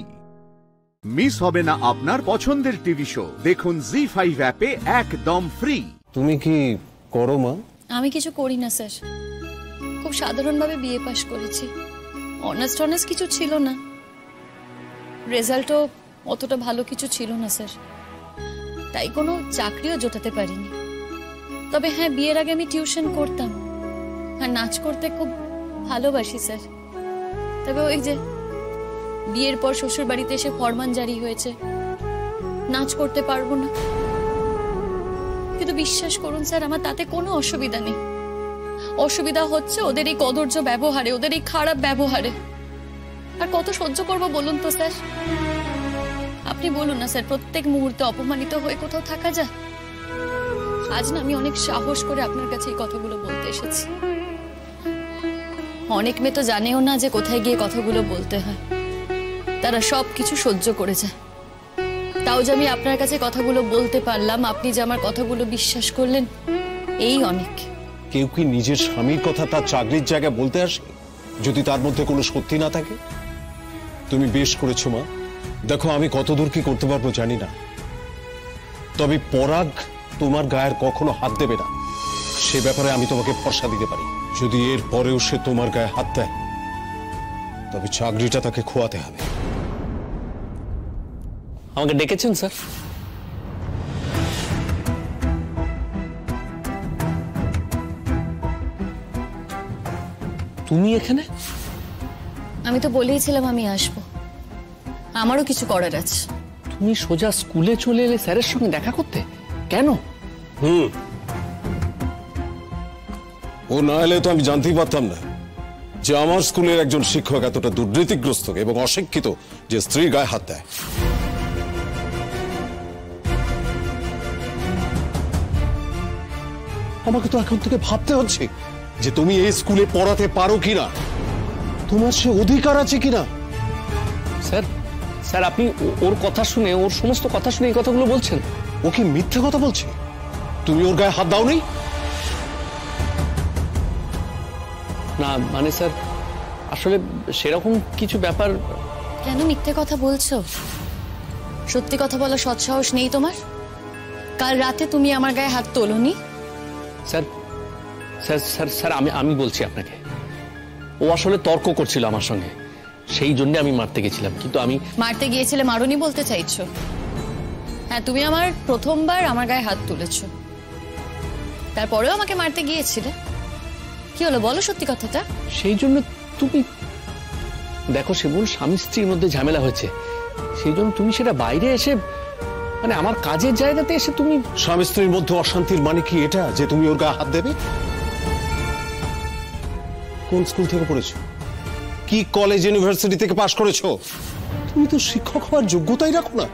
মিস হবে না আপনার পছন্দের টিভি শো। দেখুন জি5 অ্যাপে একদম ফ্রি। তুমি কি করো মা? আমি কিছু করি না স্যার, খুব সাধারণভাবে বিএ পাশ করেছি। অনার্স টনার্স কিছু ছিল না, রেজাল্টও অতটা ভালো কিছু ছিল না স্যার, তাই কোনো চাকরিও জোটাতে পারিনি। তবে হ্যাঁ, বিয়ের আগে আমি টিউশন করতাম আর নাচ করতে খুব ভালোবাসি স্যার। তবে ওই যে বিয়ের পর শ্বশুর বাড়িতে এসে ফরমান জারি হয়েছে, নাচ করতে পারবো না। কিন্তু বিশ্বাস করুন স্যার, আমার তাতে কোনো অসুবিধা নেই। অসুবিধা হচ্ছে ওদের এই কদর্য ব্যবহারে, ওদের এই খারাপ ব্যবহারে। আর কত সহ্য করবো বলুন তো স্যার? আপনি বলুন না স্যার, প্রত্যেক মুহূর্তে অপমানিত হয়ে কোথাও থাকা যায়? আজ না আমি অনেক সাহস করে আপনার কাছে এই কথাগুলো বলতে এসেছি। অনেক মেয়ে তো জানেও না যে কোথায় গিয়ে কথাগুলো বলতে হয়, তারা সব কিছু সহ্য করে যায়। তাও যে আমি আপনার কাছে কথাগুলো বলতে পারলাম, আপনি যে আমার কথাগুলো বিশ্বাস করলেন, এই অনেক। কেউ কি নিজের স্বামীর কথা তার চাকরির জায়গায় বলতে আসে যদি তার মধ্যে কোনো সত্যি না থাকে? তুমি বেশ করেছো মা। দেখো, আমি কতদূর কি করতে পারবো জানি না, তবে পরাগ তোমার গায়ের কখনো হাত দেবে না, সে ব্যাপারে আমি তোমাকে ভরসা দিতে পারি। যদি এর পরেও সে তোমার গায়ে হাত দেয়, তবে চাকরিটা তাকে খোয়াতে হবে। আমাকে ডেকেছেন স্যার? তুমি এখানে? আমি তো বলেইছিলাম আমি আসবো, আমারও কিছু করার আছে। তুমি সোজা স্কুলে চলে এলে স্যারের সঙ্গে দেখা করতে? কেন? ও না এলে তো আমি জানতেই পারতাম না যে আমার স্কুলের একজন শিক্ষক এতটা দুর্নীতিগ্রস্ত এবং অশিক্ষিত যে স্ত্রীর গায়ে হাত দেয়। আমাকে তো এখন থেকে ভাবতে হচ্ছে যে তুমি এই স্কুলে পড়াতে পারো কিনা, তোমার সে অধিকার আছে কিনা। স্যার স্যার আপনি ওর কথা শুনে, ওর সমস্ত কথা শুনে এই কথাগুলো বলছেন? ও কি মিথ্যে কথা বলছে? তুমি ওর গায়ে হাত দাওনি? না মানে স্যার আসলে সেরকম কিছু ব্যাপার। কেন মিথ্যে কথা বলছো? সত্যি কথা বলার সৎসাহস নেই তোমার? কাল রাতে তুমি আমার গায়ে হাত তোলোনি? স্যার স্যার স্যার স্যার আমি বলছি আপনাকে, ও আসলে তর্ক করছিল আমার সঙ্গে, সেই জন্য আমি মারতে গেছিলাম। কিন্তু আমি মারতে গিয়েছিলে, মারুনি বলতে চাইছো? হ্যাঁ, তুমি আমার প্রথমবার আমার গায়ে হাত তুলেছো, তারপরেও আমাকে মারতে গিয়েছিলে। কি হলো বলো সত্যি কথাটা? সেই জন্য তুমি দেখো সেবল স্বামী স্ত্রীর মধ্যে ঝামেলা হয়েছে, সেই জন্য তুমি সেটা বাইরে এসে মানে আমার কাজের জায়গাতে এসে তুমি। স্বামী স্ত্রীর মধ্যে অশান্তির মানে কি এটা যে তুমি ওর গায়ে হাত দেবে? কোন স্কুল থেকে পড়েছো? কি কলেজ ইউনিভার্সিটি থেকে পাশ করেছো? তুমি তো শিক্ষক হওয়ার যোগ্যতাই রাখো না।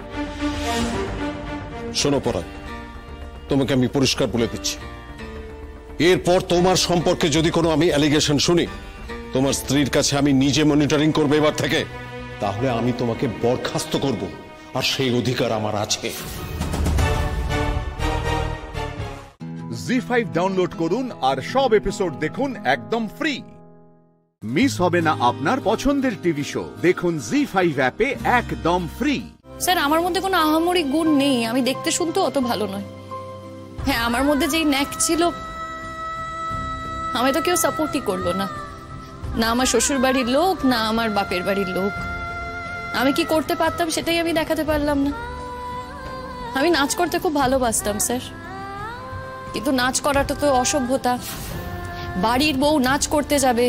শোনো পরাগ, তোমাকে আমি পরিষ্কার বলে দিচ্ছি, এরপর তোমার সম্পর্কে যদি কোনো আমি অ্যালিগেশন শুনি, তোমার স্ত্রীর কাছে আমি নিজে মনিটরিং করবো এবার থেকে, তাহলে আমি তোমাকে বরখাস্ত করব, আর সেই অধিকার আমার আছে। জি5 ডাউনলোড করুন আর সব এপিসোড দেখুন একদম ফ্রি। মিস হবে না আপনার পছন্দের টিভি শো, দেখুন জি5 অ্যাপে একদম ফ্রি। স্যার আমার মধ্যে কোনো আহামরি গুণ নেই, আমি দেখতে শুনতে অত ভালো নয়। হ্যাঁ, আমার মধ্যে যেই ন্যাক ছিল আমি তো কেউ সাপোর্টই করলো না, না আমার শ্বশুর বাড়ির লোক না আমার বাপের বাড়ির লোক। আমি কি করতে পারতাম সেটাই আমি দেখাতে পারলাম না। আমি নাচ করতে খুব ভালোবাসতাম স্যার, কিন্তু নাচ করাটা তো অসভ্যতা। বাড়ির বউ নাচ করতে যাবে,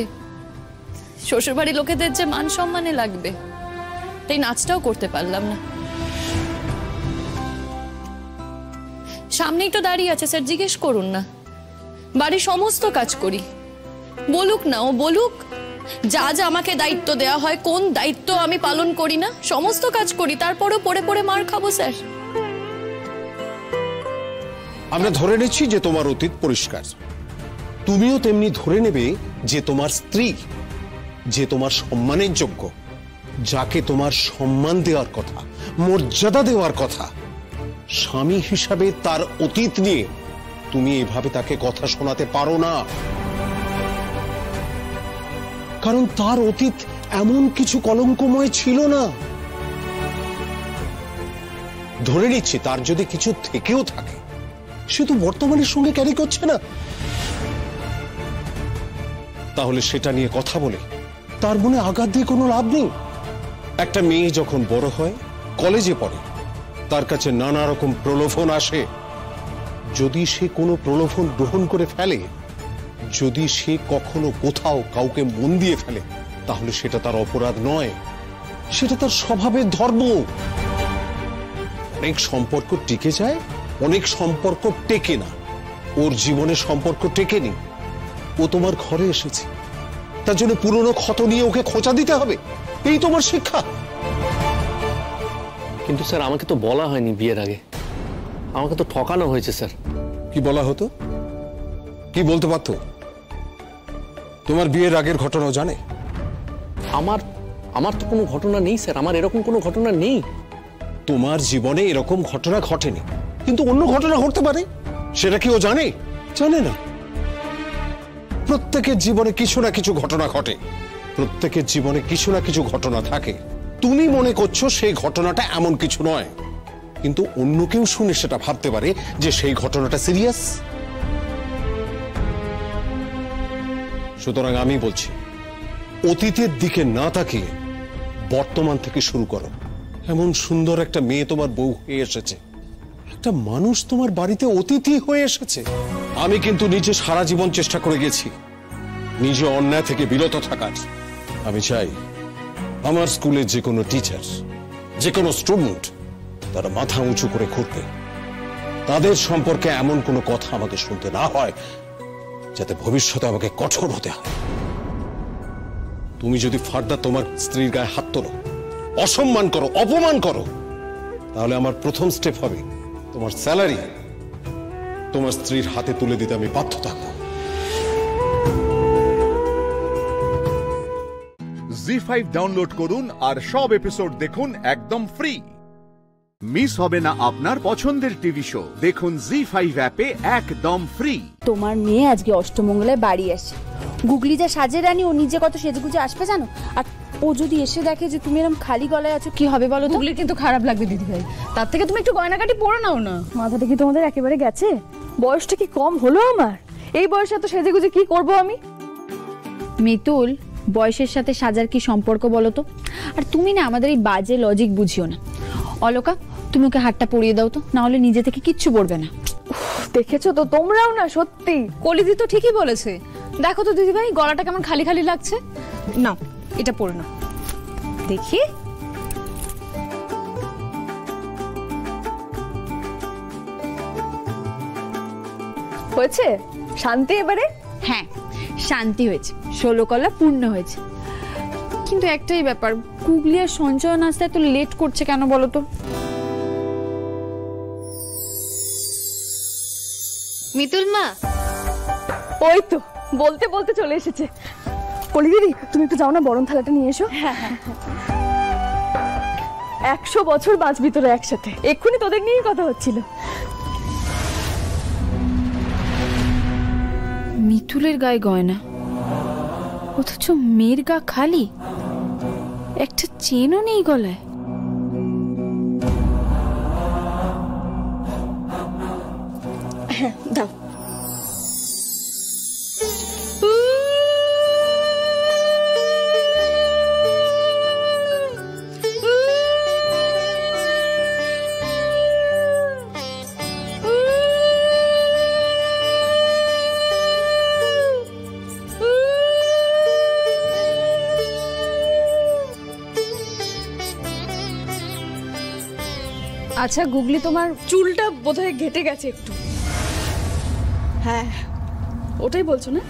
শ্বশুর বাড়ির লোকেদের যে মান সম্মানে লাগবে, তাই নাচটাও করতে পারলাম না। সামনেই তো দাঁড়িয়ে আছে স্যার, জিজ্ঞেস করুন না। বাড়ির সমস্ত কাজ করি, বলুক না, ও বলুক যা যা আমাকে দায়িত্ব দেওয়া হয়, কোন দায়িত্ব আমি পালন করি না, সমস্ত কাজ করি, তারপরেও পড়ে পড়ে মার খাবো স্যার। আমরা ধরে নিচ্ছি যে তোমার অতীত পরিষ্কার, তুমিও তেমনি ধরে নেবে যে তোমার স্ত্রী, যে তোমার সম্মানের যোগ্য, যাকে তোমার সম্মান দেওয়ার কথা, মর্যাদা দেওয়ার কথা, স্বামী হিসাবে তার অতীত নিয়ে তুমি এভাবে তাকে কথা শোনাতে পারো না। কারণ তার অতীত এমন কিছু কলঙ্কময় ছিল না। ধরে নিচ্ছি তার যদি কিছু থেকেও থাকে, সে তো বর্তমানের সঙ্গে ক্যারি করছে না, তাহলে সেটা নিয়ে কথা বলে তার মনে আঘাত দিয়ে কোনো লাভ নেই। একটা মেয়ে যখন বড় হয়, কলেজে পড়ে, তার কাছে নানা রকম প্রলোভন আসে। যদি সে কোনো প্রলোভন গ্রহণ করে ফেলে, যদি সে কখনো কোথাও কাউকে মন দিয়ে ফেলে, তাহলে সেটা তার অপরাধ নয়, সেটা তার স্বভাবের ধর্ম। অনেক সম্পর্ক টিকে যায়, অনেক সম্পর্ক টেকে না। ওর জীবনে সম্পর্ক টেকেনি, ও তোমার ঘরে এসেছে, তার জন্য পুরনো ক্ষত নিয়ে ওকে খোঁচা দিতে হবে, এই তোমার শিক্ষা। কিন্তু স্যার আমাকে তো বলা হয়নি বিয়ের আগে, আমাকে তো ঠকানো হয়েছে স্যার। কি বলা হতো? কি বলতে পারতো? তোমার বিয়ের আগের ঘটনাও জানে? আমার তো কোনো ঘটনা নেই স্যার, আমার এরকম কোনো ঘটনা নেই। তোমার জীবনে এরকম ঘটনা ঘটেনি, কিন্তু অন্য ঘটনা ঘটতে পারে, সেটা কি ও জানে? জানে না। প্রত্যেকের জীবনে কিছু না কিছু ঘটনা ঘটে, প্রত্যেকের জীবনে কিছু না কিছু ঘটনা থাকে। তুমি মনে করছো সেই ঘটনাটা এমন কিছু নয়, কিন্তু অন্য কেউ শুনে সেটা ভাবতে পারে যে সেই ঘটনাটা সিরিয়াস। সুতরাং আমি বলছি, অতীতের দিকে না তাকিয়ে বর্তমান থেকে শুরু করো। এমন সুন্দর একটা মেয়ে তোমার বউ হয়ে এসেছে, একটা মানুষ তোমার বাড়িতে অতিথি হয়ে এসেছে। আমি কিন্তু নিজে সারা জীবন চেষ্টা করে গেছি নিজে অন্যায় থেকে বিরত থাকার। আমি চাই আমার স্কুলে যে কোনো টিচার, যে কোনো স্টুডেন্ট, তারা মাথা উঁচু করে ঘুরবে, তাদের সম্পর্কে এমন কোনো কথা আমাকে শুনতে না হয় যাতে ভবিষ্যতে আমাকে কঠোর হতে হয়। তুমি যদি ফার্দার তোমার স্ত্রীর গায়ে হাত তোলো, অসম্মান করো, অপমান করো, তাহলে আমার প্রথম স্টেপ হবে তোমার স্যালারি তোমার স্ত্রীর হাতে তুলে দিতে আমি বাধ্য থাকবো। জি5 ডাউনলোড করুন আর সব এপিসোড দেখুন একদম ফ্রি। মিস হবে না আপনার পছন্দের টিভি শো, দেখুন জি5 অ্যাপে একদম ফ্রি। তোমার মেয়ে আজকে অষ্টমঙ্গলায় বাড়ি আসে, গুগলি যা সাজে রানি ও নিজে কত সেজেগুজে আসবে জানো? আর ও যদি এসে দেখে যে তুমি এরকম খালি গলায় আছো, কি হবে বলো? গুগলির কিন্তু খারাপ লাগবে দিদি ভাই, তার থেকে তুমি একটু গয়নাকাটি পরে নাও না। মাথাটা কি তোমাদের একেবারে গেছে? বয়সটা কি কম হলো আমার? এই বয়সে এত সেজেগুজে কি করব আমি? মিতুল, বয়সের সাথে সাজার কি সম্পর্ক বলো তো? আর তুমি না আমাদের এই বাজে লজিক বুঝিও না। অলকা, তুমি ওকে হাতটা পরিয়ে দাও তো, না হলে নিজে থেকে কিচ্ছু পড়বে না। দেখেছো তো তোমরাও না, সত্যি কলিদি তো ঠিকই বলেছে। দেখো তো দিদি ভাই, গলাটা কেমন খালি খালি লাগছে। না, এটা পরে না, দেখি। হয়েছে শান্তি এবারে? হ্যাঁ, শান্তি হয়েছে, 16 কলা পূর্ণ হয়েছে। কিন্তু একটাই ব্যাপার, গুগলি আর সঞ্চয় আসতে এত লেট করছে কেন বলো তো? মিতুল মা, ওই তো বলতে বলতে চলে এসেছে। কলি দিদি, তুমি একটু যাও না, বরণ থালাটা নিয়ে এসো। 100 বছর বাঁচবি তোরা একসাথে, এক্ষুনি তোদের নিয়েই কথা হচ্ছিল। মিতুলের গায়ে গয়না, অথচ মেয়ের গা খালি, একটা চেনও নেই গলায়। দাও। আচ্ছা গুগলি, তোমার চুলটা বোধহয় ঘেটে গেছে একটু। হ্যাঁ, ওটাই বলছো না?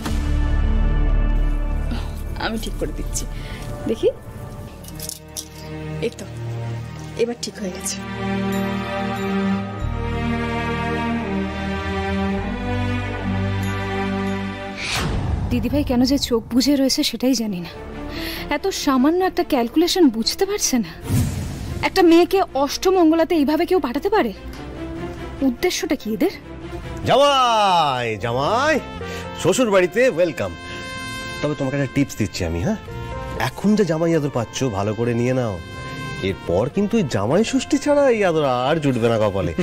আমি ঠিক করে দিচ্ছি, দেখি। এই তো, এবার ঠিক হয়ে গেছে। দিদিভাই কেন যে চোখ বুজে রয়েছে সেটাই জানি না। এত সামান্য একটা ক্যালকুলেশন বুঝতে পারছে না। একটা মেয়েকে অষ্টমঙ্গলাতে এইভাবে কেউ পাঠাতে পারে? উদ্দেশ্যটা কি এদের? জামাই জামাই, শ্বশুর বাড়িতে ওয়েলকাম। তবে তোমাকে একটা টিপস দিচ্ছি আমি, হ্যাঁ? এখন যে জামাই আদর পাচ্ছ ভালো করে নিয়ে নাও, এরপর কিন্তু এই জামাই ষষ্ঠী ছাড়া এই আদর আর জুটবে না কপালে।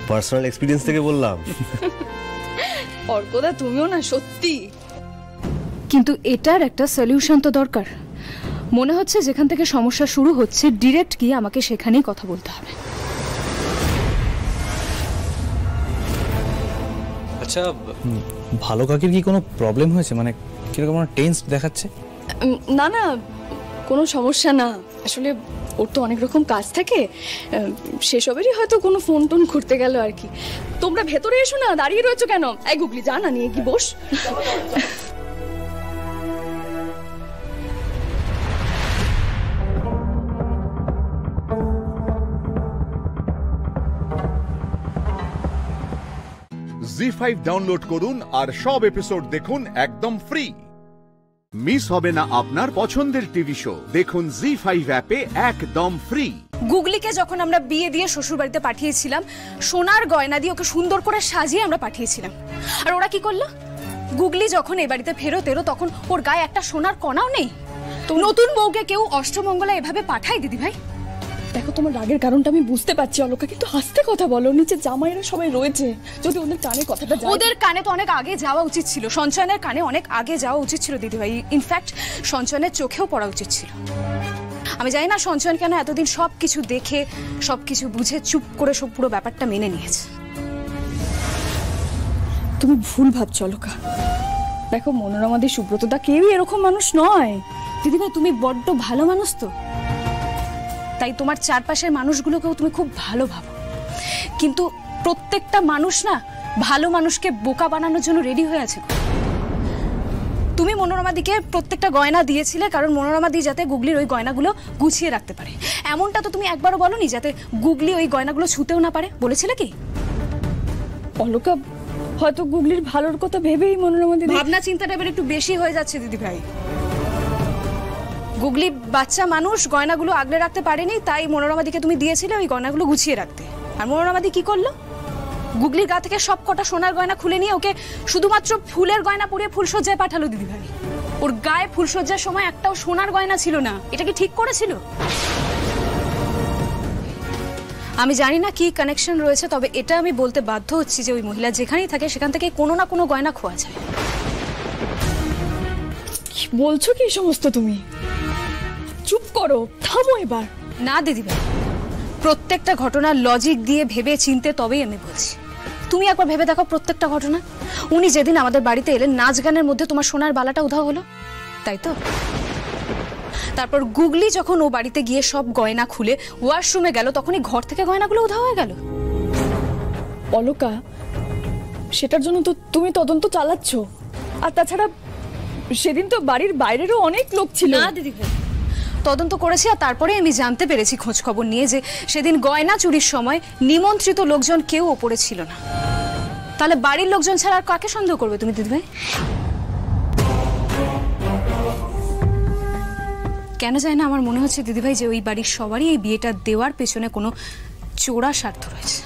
পার্সোনাল এক্সপিরিয়েন্স থেকে বললাম। অর্কদা, তুমিও না সত্যি। কিন্তু এটার একটা সলিউশন তো দরকার। মনে হচ্ছে যেখান থেকে সমস্যা শুরু হচ্ছে, ডিরেক্ট গিয়ে আমাকে সেখানেই কথা বলতে হবে। আচ্ছা, ভালো কাকির কি কোনো প্রবলেম হয়েছে? মানে কিরকম টেন্স দেখাচ্ছে? না না, কোনো সমস্যা না। আসলে ওর তো অনেক রকম কাজ থাকে, সেসবেরই হয়তো কোনো ফোন টোন করতে গেল আর কি। তোমরা ভেতরে এসো না, দাঁড়িয়ে রয়েছো কেন? এই গুগলি, যা না, নিয়ে কি বস। জি5 ডাউনলোড করুন আর সব এপিসোড দেখুন একদম ফ্রি। মিস হবে না আপনার পছন্দের টিভি শো, দেখুন জি5 অ্যাপে একদম ফ্রি। গুগলিকে যখন আমরা বিয়ে দিয়ে শ্বশুর বাড়িতে পাঠিয়েছিলাম, সোনার গয়না দিয়ে ওকে সুন্দর করে সাজিয়ে আমরা পাঠিয়েছিলাম। আর ওরা কি করলো? গুগলি যখন এই বাড়িতে ফেরত এলো, তখন ওর গায়ে একটা সোনার কণাও নেই। তো নতুন বউকে কেউ অষ্টমঙ্গলা এভাবে পাঠায় দিদি ভাই? দেখো, তোমার রাগের কারণটা আমি বুঝতে পারছি অলকা, কিন্তু হাসতে কথা বলো। নিচে জামাইরা সবাই রয়েছে, যদি ওদের কানে কথাটা যায়। ওদের কানে তো অনেক আগে যাওয়া উচিত ছিল, সঞ্চয়নের কানে অনেক আগে যাওয়া উচিত ছিল দিদি ভাই। ইনফ্যাক্ট সঞ্চয়নের চোখেও পড়া উচিত ছিল। আমি জানি না সঞ্চয়ন কেন এতদিন সবকিছু দেখে, সবকিছু বুঝে চুপ করে সব পুরো ব্যাপারটা মেনে নিয়েছে। তুমি ভুল ভাবছো অলকা। দেখো, মনোরমাদি, সুব্রতদা কেউই এরকম মানুষ নয়। দিদি ভাই, তুমি বড্ড ভালো মানুষ তো, তাই তোমার চারপাশের মানুষগুলোকেও তুমি খুব ভালো ভাবো। কিন্তু প্রত্যেকটা মানুষ না ভালো মানুষকে বোকা বানানোর জন্য রেডি হয়ে আছে। তুমি মনোরমাদিকে প্রত্যেকটা গয়না দিয়েছিলে কারণ মনোরমাদি যাতে গুগলির ওই গয়নাগুলো গুছিয়ে রাখতে পারে। এমনটা তো তুমি একবারও বলনি যাতে গুগলি ওই গয়নাগুলো ছুঁতেও না পারে, বলেছিলে কি? অলকা হয়তো গুগলির ভালোর কথা ভেবেই মনোরমাদি ভাবনা চিন্তাটা এবার একটু বেশি হয়ে যাচ্ছে দিদি ভাই। গুগলি বাচ্চা মানুষ, গয়নাগুলো আগলে রাখতে পারেনি, তাই মনোরমাদিকে তুমি দিয়েছিলে ওই গয়নাগুলো গুছিয়ে রাখতে। আর মনোরমাদি কি করলো? গুগলির গা থেকে সব কটা সোনার গয়না খুলে নিয়ে ওকে শুধুমাত্র ফুলের গয়না পরিয়ে ফুলসজ্জায় পাঠালো দিদি ভাই। ওর গায়ে ফুলসজ্জার সময় একটাও সোনার গয়না ছিল না। এটা কি ঠিক করেছিল? আমি জানি না কি কানেকশন রয়েছে, তবে এটা আমি বলতে বাধ্য হচ্ছি যে ওই মহিলা যেখানেই থাকে সেখান থেকে কোনো না কোনো গয়না খোয়া যায়। কি বলছো কি সমস্ত তুমি? চুপ করো, থামো এবার। না দিদি ভাই, প্রত্যেকটা ঘটনার লজিক দিয়ে ভেবে চিনতে তবেই আমি বলছি। তুমি একবার ভেবে দেখো প্রত্যেকটা ঘটনা। উনি যেদিন আমাদের বাড়িতে এলেন নাচ গানের মধ্যে তোমার সোনার বালাটা উধাও হলো, তাই তো? তারপর গুগলি যখন ও বাড়িতে গিয়ে সব গয়না খুলে ওয়াশরুমে গেল তখনই ঘর থেকে গয়নাগুলো উধাও হয়ে গেল। অলকা, সেটার জন্য তো তুমি তদন্ত চালাচ্ছ। আর তাছাড়া সেদিন তো বাড়ির বাইরেরও অনেক লোক ছিল। না দিদি ভাই, তদন্ত করেছি আর তারপরে আমি জানতে পেরেছি খোঁজ খবর নিয়ে যে সেদিন গয়না চুরির সময় নিমন্ত্রিত লোকজন কেউ ওপরে ছিল না। তাহলে বাড়ির লোকজন ছাড়া আর কাকে সন্দেহ করবে তুমি দিদি ভাই? কেন যায় না আমার মনে হচ্ছে দিদিভাই যে ওই বাড়ির সবারই এই বিয়েটা দেওয়ার পেছনে কোনো চোরা স্বার্থ রয়েছে।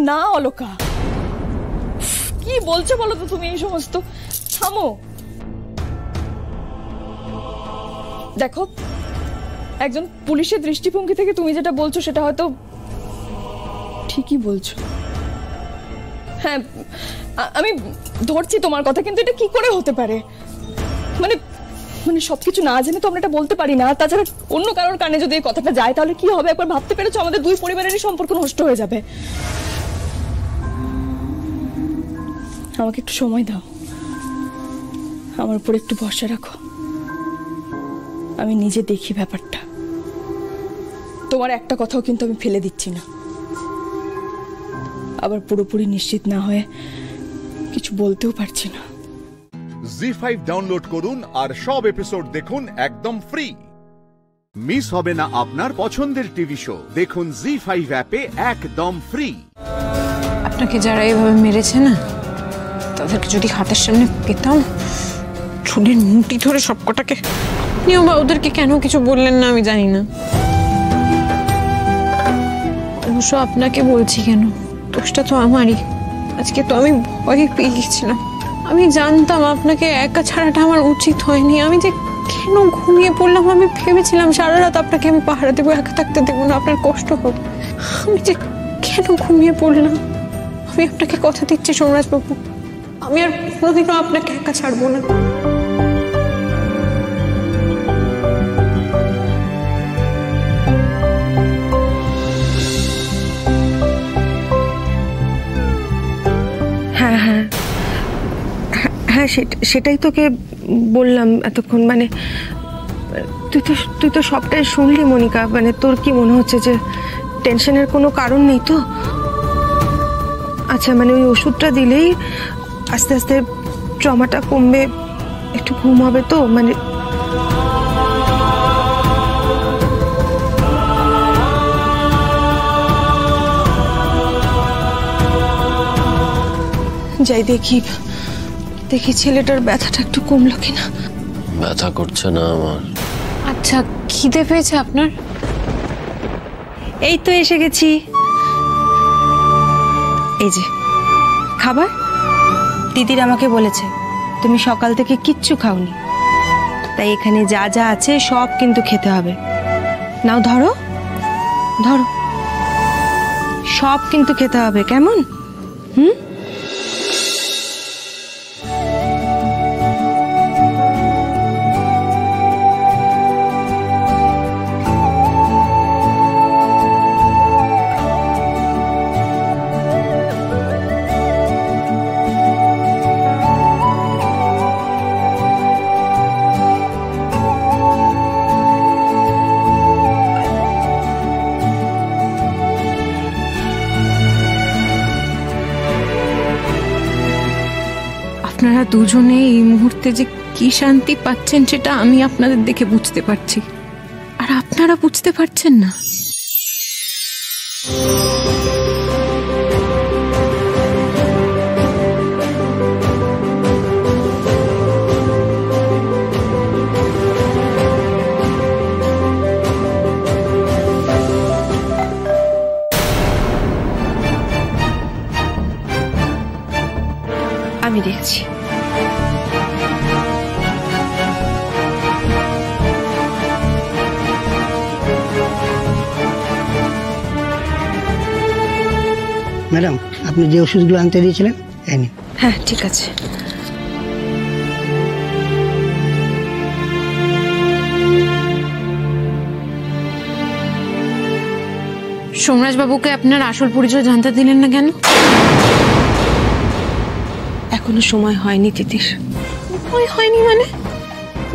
না অলকা, কি বলছো বলো তো তুমি এই সমস্ত? থামো। দেখো, একজন পুলিশের দৃষ্টিভঙ্গি থেকে তুমি যেটা বলছো সেটা হয়তো ঠিকই বলছো। হ্যাঁ, আমি ধরছি তোমার কথা, কিন্তু এটা কি করে হতে পারে? মানে মানে সবকিছু না জেনে তো আমরা এটা বলতে পারি না। তাছাড়া অন্য কারোর কানে যদি এই কথাটা যায় তাহলে কি হবে? একবার ভাবতে পেরেছো? আমাদের দুই পরিবারেরই সম্পর্ক নষ্ট হয়ে যাবে। আমাকে একটু সময় দাও, আমার উপর একটু ভরসা রাখো। আমি নিজে দেখি ব্যাপারটা। তোমার একটা কথাও কিন্তু আমি ফেলে দিচ্ছি না। আবার পুরোপুরি নিশ্চিত না হয়ে কিছু বলতেও পারছি না। জি5 ডাউনলোড করুন আর সব এপিসোড দেখুন একদম ফ্রি। মিস হবে না আপনার পছন্দের টিভি শো। দেখুন জি5 অ্যাপে একদম ফ্রি। আপনাকে যারা এইভাবে মেরেছে না, তাদেরকে যদি হাতের সামনে পেতাম, চুলের মুঠি ধরে সবকটাকে। আপনিও বা ওদেরকে কেন কিছু বললেন না আমি জানি না। অবশ্য আপনাকে বলছি কেন, দোষটা তো আমারই। আজকে তো আমি ভয় পেয়ে গেছিলাম। আমি জানতাম আপনাকে একা ছাড়াটা আমার উচিত হয়নি। আমি যে কেন ঘুমিয়ে পড়লাম, আমি ভেবেছিলাম সারা রাত আপনাকে আমি পাহারা দেবো, একা থাকতে দেবো না, আপনার কষ্ট হবে। আমি যে কেন ঘুমিয়ে পড়লাম। আমি আপনাকে কথা দিচ্ছি সোমরাজবাবু, আমি আর কোনোদিনও আপনাকে একা ছাড়বো না। হ্যাঁ হ্যাঁ হ্যাঁ, সেটাই তোকে বললাম এতক্ষণ। মানে তুই তো সবটাই শুনলি মনিকা। মানে তোর কি মনে হচ্ছে যে টেনশনের কোনো কারণ নেই তো? আচ্ছা, মানে ওই ওষুধটা দিলেই আস্তে আস্তে ট্রমাটা কমবে, একটু ঘুম হবে তো? মানে যাই দেখি ছেলেটার ব্যথাটা একটু কমলো কিনা। ব্যথা করছে না আমার। আচ্ছা, খিদে পেয়েছে আপনার? এই তো এসে গেছি। এই যে খাবার। দিদির আমাকে বলেছে তুমি সকাল থেকে কিচ্ছু খাওনি, তাই এখানে যা যা আছে সব কিন্তু খেতে হবে। নাও ধরো ধরো, সব কিন্তু খেতে হবে, কেমন? আপনারা দুজনে এই মুহূর্তে যে কি শান্তি পাচ্ছেন সেটা আমি আপনাদের দেখে বুঝতে পারছি, আর আপনারা বুঝতে পারছেন না। আমি দেখছি। ম্যাডাম, আপনি যে ওষুধগুলো আনতে দিয়েছিলেন এই নিন। হ্যাঁ ঠিক আছে। সোমরাজ বাবুকে আপনার আসল পরিচয় জানতে দিলেন না কেন? এখনো সময় হয়নি তিতির। সময় হয়নি মানে?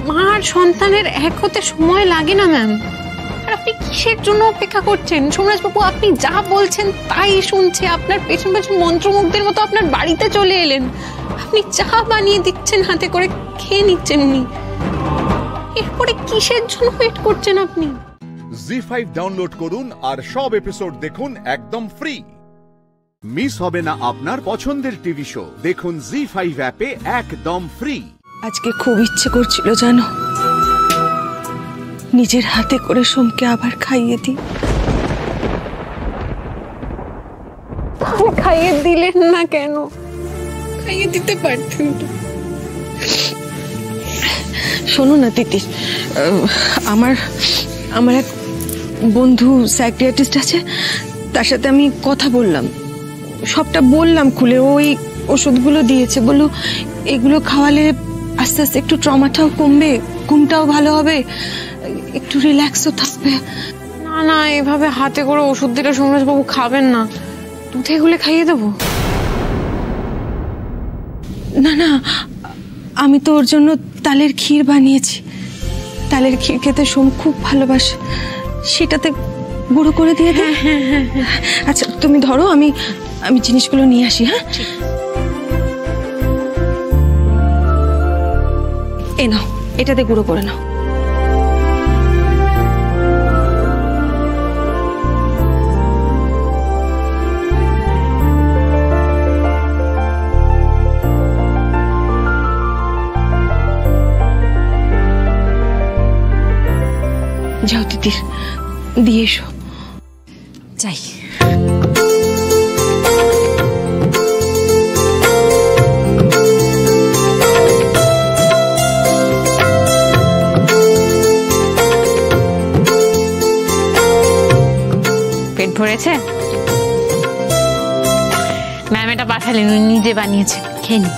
মা আর সন্তানের এক হতে সময় লাগে না ম্যাম। আর আপনি কিসের জন্য অপেক্ষা করছেন? সোমরাজ বাবু আপনি যা বলছেন তাই শুনছে, আপনার পেছন পেছন মন্ত্রমুগ্ধের মতো আপনার বাড়িতে চলে এলেন। আপনি চা বানিয়ে দিচ্ছেন, হাতে করে খেয়ে নিচ্ছেন উনি। এরপরে কিসের জন্য ওয়েট করছেন আপনি? জি5 ডাউনলোড করুন আর সব এপিসোড দেখুন একদম ফ্রি। মিস হবে না আপনার পছন্দের টিভি শো। দেখুন জি5 অ্যাপে একদম ফ্রি। আজকে খুব ইচ্ছে করছিল জানো, নিজের হাতে করে সোমকে আবার খাইয়ে দিই। খাইয়ে দিলেন না কেন? খাইয়ে দিতে পারতেন তো। শোনো না তিতির, আমার এক বন্ধু সাইকিয়াট্রিস্ট আছে, তার সাথে আমি কথা বললাম, সবটা বললাম খুলে। ওই ওষুধগুলো দিয়েছে, বললো এগুলো খাওয়ালে আস্তে আস্তে একটু ট্রমাটাও কমবে, ঘুমটাও ভালো হবে, একটু রিল্যাক্সও থাকবে। না না, এভাবে হাতে করে ওষুধ দিলে সোমরাজ বাবু খাবেন না। দুধে গুলে খাইয়ে দেবো? না না, আমি তো ওর জন্য তালের ক্ষীর বানিয়েছি। তালের ক্ষীর খেতে সোম খুব ভালোবাসে, সেটাতে গুঁড়ো করে দিয়ে দে। আচ্ছা তুমি ধরো, আমি জিনিসগুলো নিয়ে আসি। হ্যাঁ এ নাও, এটাতে গুঁড়ো করে নাও। যাও তিতির, দিয়ে এসো। যাই। পেট ভরেছে? ম্যাম এটা পাঠালেন, উনি নিজে বানিয়েছেন, খেয়ে নিন।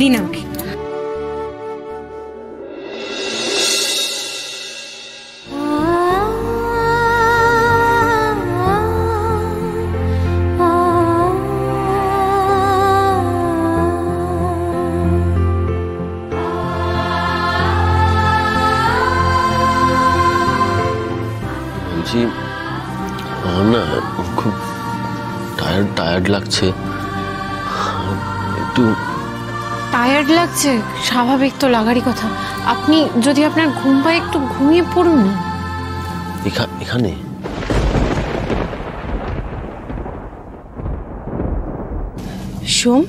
দিন আমাকে। বলছি আমার না খুব টায়ার্ড লাগছে, একটু টায়ার্ড লাগছে? স্বাভাবিক তো লাগারই কথা। আপনি যদি আপনার ঘুম পায় একটু ঘুমিয়ে পড়ুন না। এখানে সোম,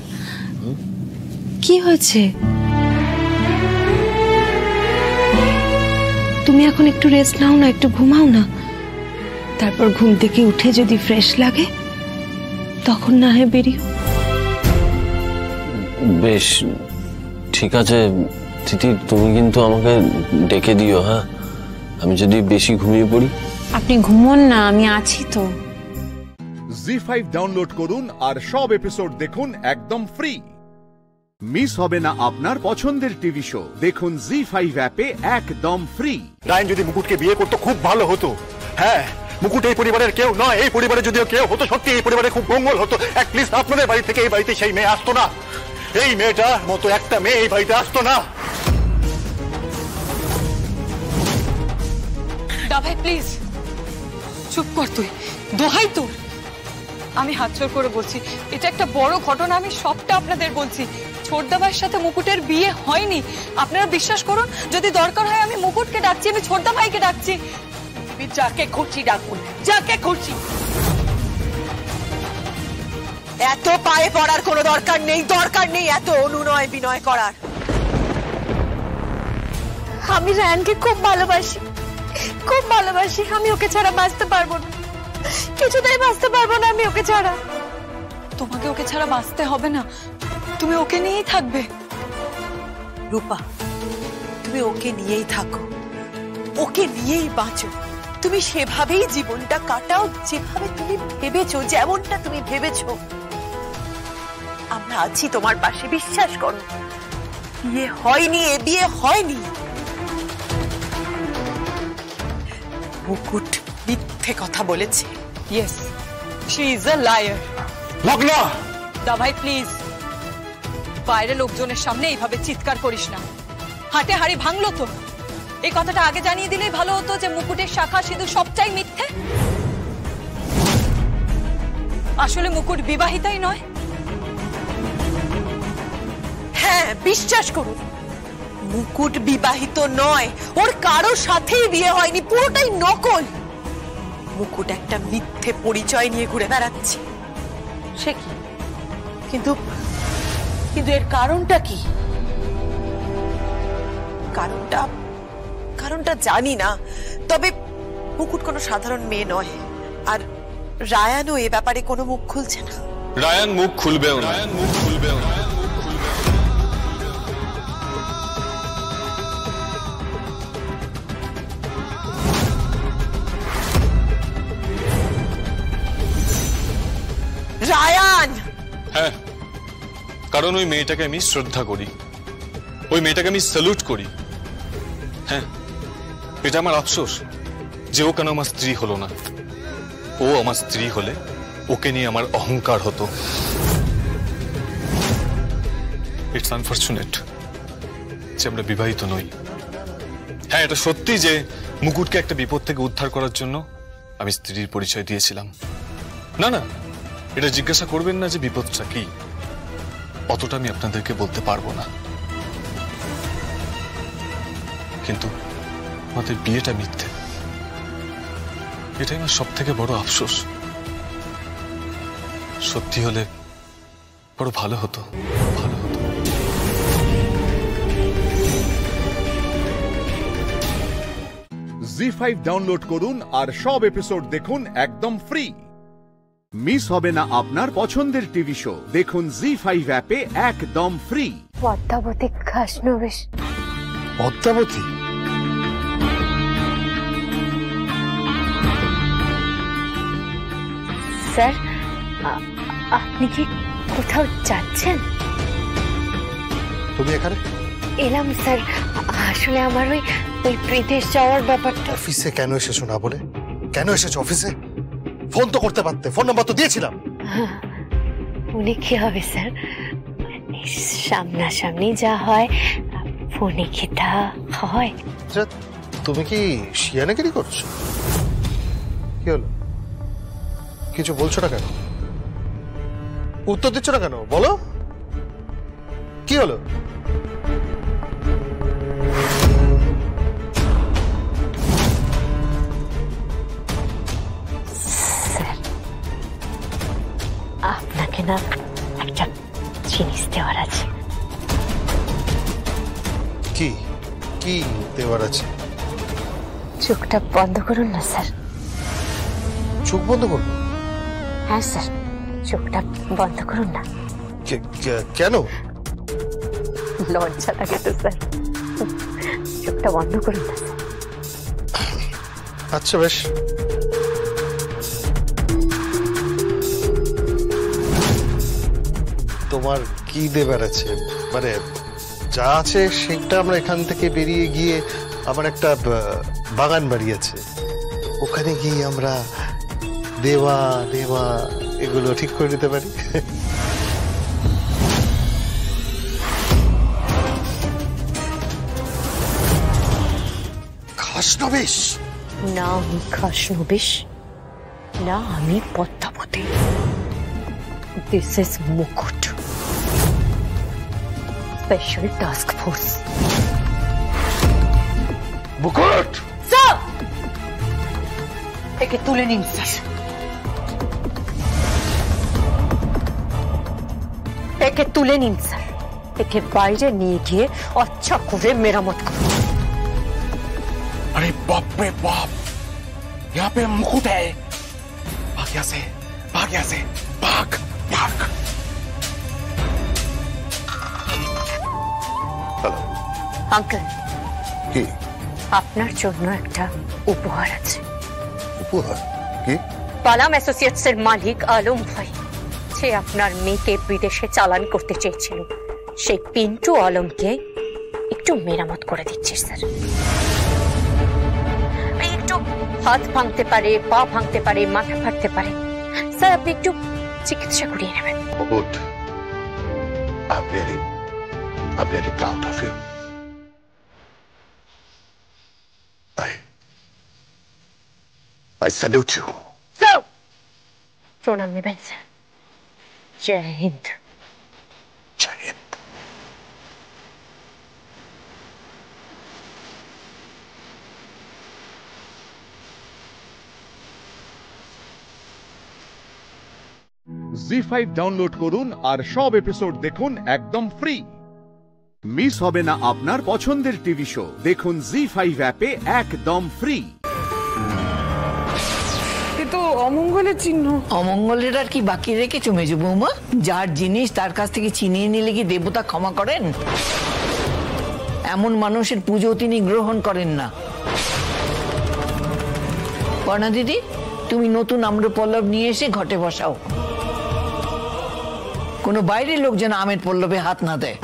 কি হয়েছে? তুমি এখন একটু রেস্ট নাও না, একটু ঘুমাও না। তারপর ঘুম থেকে উঠে যদি ফ্রেশ লাগে তখন না হয় বেরিও। বেশ ঠিক আছে তিথি, তুমি কিন্তু আমাকে ডেকে দিও। হ্যাঁ, আমি যদি বেশি ঘুমিয়ে পড়ি। আপনি ঘুমোন না, আমি আছি তো। জি5 ডাউনলোড করুন আর সব এপিসোড দেখুন একদম ফ্রি। মিস হবে না আপনার পছন্দের টিভি শো, দেখুন জি5 অ্যাপে একদম ফ্রি। রায়ন যদি মুকুটকে বিয়ে করতো খুব ভালো হতো। হ্যাঁ, মুকুট এই পরিবারের কেউ নয়, এই পরিবারে যদিও কেউ হতো সত্যি এই পরিবারে খুব মঙ্গল হতো। অ্যাটলিস্ট আপনাদের বাড়ি থেকে এই বাড়িতে সেই মেয়ে আসতো না, এই মেয়েটার মতো একটা মেয়ে এই বাড়িতে আসতো না। ভাই প্লিজ চুপ কর, তুই দোহাই তোর। আমি হাত জোড় করে বলছি, এটা একটা বড় ঘটনা, আমি সবটা আপনাদের বলছি। ছোটদা ভাইয়ের সাথে মুকুটের বিয়ে হয়নি, আপনারা বিশ্বাস করুন। যদি দরকার হয় আমি মুকুটকে ডাকছি, আমি ছোটদা ভাইকে ডাকছি। তুমি যাকে খুশি ডাকুন, যাকে খুশি। এত পায়ে পড়ার কোনো দরকার নেই, এত অনুনয় বিনয় করার। আমি রায়ানকে খুব ভালোবাসি, আমি ওকে ছাড়া বাঁচতে পারবো না, কিছুতেই বাঁচতে পারবো না আমি ওকে ছাড়া। তোমাকে ওকে ছাড়া বাঁচতে হবে না, তুমি ওকে নিয়েই থাকবে। রূপা, তুমি ওকে নিয়েই থাকো, ওকে নিয়েই বাঁচো। তুমি সেভাবেই জীবনটা কাটাও যেভাবে তুমি ভেবেছো, যেমনটা তুমি ভেবেছো। আমরা আছি তোমার পাশে, বিশ্বাস করো। বিয়ে হয়নি, এ বিয়ে হয়নি। মুকুট মিথ্যে কথা বলেছে। Yes, she is a liar. Lagna দা ভাই প্লিজ, বাইরে লোকজনের সামনে এইভাবে চিৎকার করিস না। হাটে হাড়ি ভাঙলো তো, এই কথাটা আগে জানিয়ে দিলেই ভালো হতো যে মুকুটের শাখা সিঁদুর সবটাই মিথ্যে। আসলে মুকুট বিবাহিতাই নয়। হ্যাঁ, বিশ্বাস করুন, মুকুট বিবাহিত নয়, ওর কারোর সাথেই বিয়ে হয়নি, পুরোটাই নকল। মুকুট একটা মিথ্যে পরিচয় নিয়ে ঘুরে বেড়াচ্ছে। সে কি? কিন্তু এর কারণটা কি? কারণটা জানি না, তবে মুকুট কোনো সাধারণ মেয়ে নয়। আর রায়ানও এ ব্যাপারে কোনো মুখ খুলছে না। রায়ান মুখ খুলবেও না। রায়ান! হ্যাঁ, কারণ ওই মেয়েটাকে আমি শ্রদ্ধা করি, ওই মেয়েটাকে আমি স্যালুট করি। হ্যাঁ, এটা আমার আফসোস যে ও কেন আমার স্ত্রী হলো না। ও আমার স্ত্রী হলে ওকে নিয়ে আমার অহংকার হতো। ইটস আনফরচুনেট যে আমরা বিবাহিত নই। হ্যাঁ, এটা সত্যি যে মুকুটকে একটা বিপদ থেকে উদ্ধার করার জন্য আমি স্ত্রীর পরিচয় দিয়েছিলাম। না, এটা জিজ্ঞাসা করবেন না যে বিপদটা কি, অতটা আমি আপনাদেরকে বলতে পারবো না। কিন্তু আমাদের বিয়েটা মিথ্যে, এটাই আমার সব থেকে বড় আফসোস। সত্যি হলে বড় ভালো হতো। জি5 ডাউনলোড করুন আর সব এপিসোড দেখুন একদম ফ্রি। মিস হবে না আপনার পছন্দের টিভি শো, দেখুন জি5 অ্যাপে একদম ফ্রি। পদ্মাবতী খাসনবিশ। পদ্মাবতী? স্যার, আপনি কি কোথাও যাচ্ছেন? তুমি এখানে? এলাম স্যার, আসলে আমার ওই বিদেশ যাওয়ার ব্যাপারটা। অফিসে কেন এসেছো না বলে? কেন এসেছো অফিসে? ফোন তো করতে পারতে, ফোন নাম্বার তো দিয়েছিলাম। ফোনে কি হবে স্যার, সামনাসামনি যা হয় ফোনে কি তা হয়? তুমি কি শিয়ানাগিরি করছো? কি হলো, কিছু বলছো না কেন? উত্তর দিচ্ছ না কেন, বলো কি হলো? আপনাকে না একটা জিনিস দেওয়ার আছে। কি কি দেওয়ার আছে? চোখটা বন্ধ করুন না স্যার। চোখ বন্ধ করুন? হ্যাঁ স্যার, চোখটা বন্ধ করুন না। কেন? লজ্জা লাগে তো স্যার, চোখটা বন্ধ করুন না স্যার। আচ্ছা বেশ, তোমার কি দেবার আছে? মানে যা আছে সেটা আমরা এখান থেকে বেরিয়ে গিয়ে আমার একটা বাগান বাড়ি আছে, ওখানে গিয়ে আমরা দেওয়া দেওয়া এগুলো ঠিক করে নিতে পারি। খাসনবিশ না, আমি খাসনবিশ না, আমি পদ্মাবতী। দিস ইজ মুকুট, স্পেশাল টাস্ক ফোর্স। মুকুট স্যার, একে তুলে নিন স্যার, একে তুলে নিন স্যার, একে বাইরে নিয়ে গিয়ে আচ্ছা করে মেরামত করুন। अरे बाप रे बाप, यहाँ पे मुकुट है। भाग यहाँ से, भाग यहाँ से, भाग भाग। हेलो আঙ্কেল, কি আপনার জন্য একটা উপহার আছে। উপহার কি? পালাম অ্যাসোসিয়েটস এর মালিক আলম ভাই, সে আপনার মেয়েকে বিদেশে চালান করতে চেয়েছিল, সেই পিন্টু আলমকে একটু মেরামত করে দিচ্ছে স্যার। একটু হাত ভাঙতে পারে, পা ভাঙতে পারে, মাথা ফাটতে পারে, স্যার আপনি একটু চিকিৎসা করিয়ে নেবেন। Good. I'm really proud of you. I salute you. Sir প্রণাম নেবেন স্যার। জয় হিন্দ। জয় হিন্দ। জি5 ডাউনলোড করুন আর সব এপিসোড দেখুন একদম ফ্রি। মিস হবে না আপনার পছন্দের টিভি শো, দেখুন জি5 অ্যাপে একদম ফ্রি। তো অমঙ্গলের চিহ্ন। অমঙ্গলের আর কি বাকি রেখেছো মেজো বৌমা? যার জিনিস তার কাছ থেকে ছিনিয়ে নিলে কি দেবতা ক্ষমা করেন? এমন মানুষের পুজো তিনি গ্রহণ করেন না। পর্ণা দিদি, তুমি নতুন আম্রপল্লব নিয়ে এসে ঘটে বসাও, কোনো বাইরের লোক যেন আমের পল্লবে হাত না দেয়।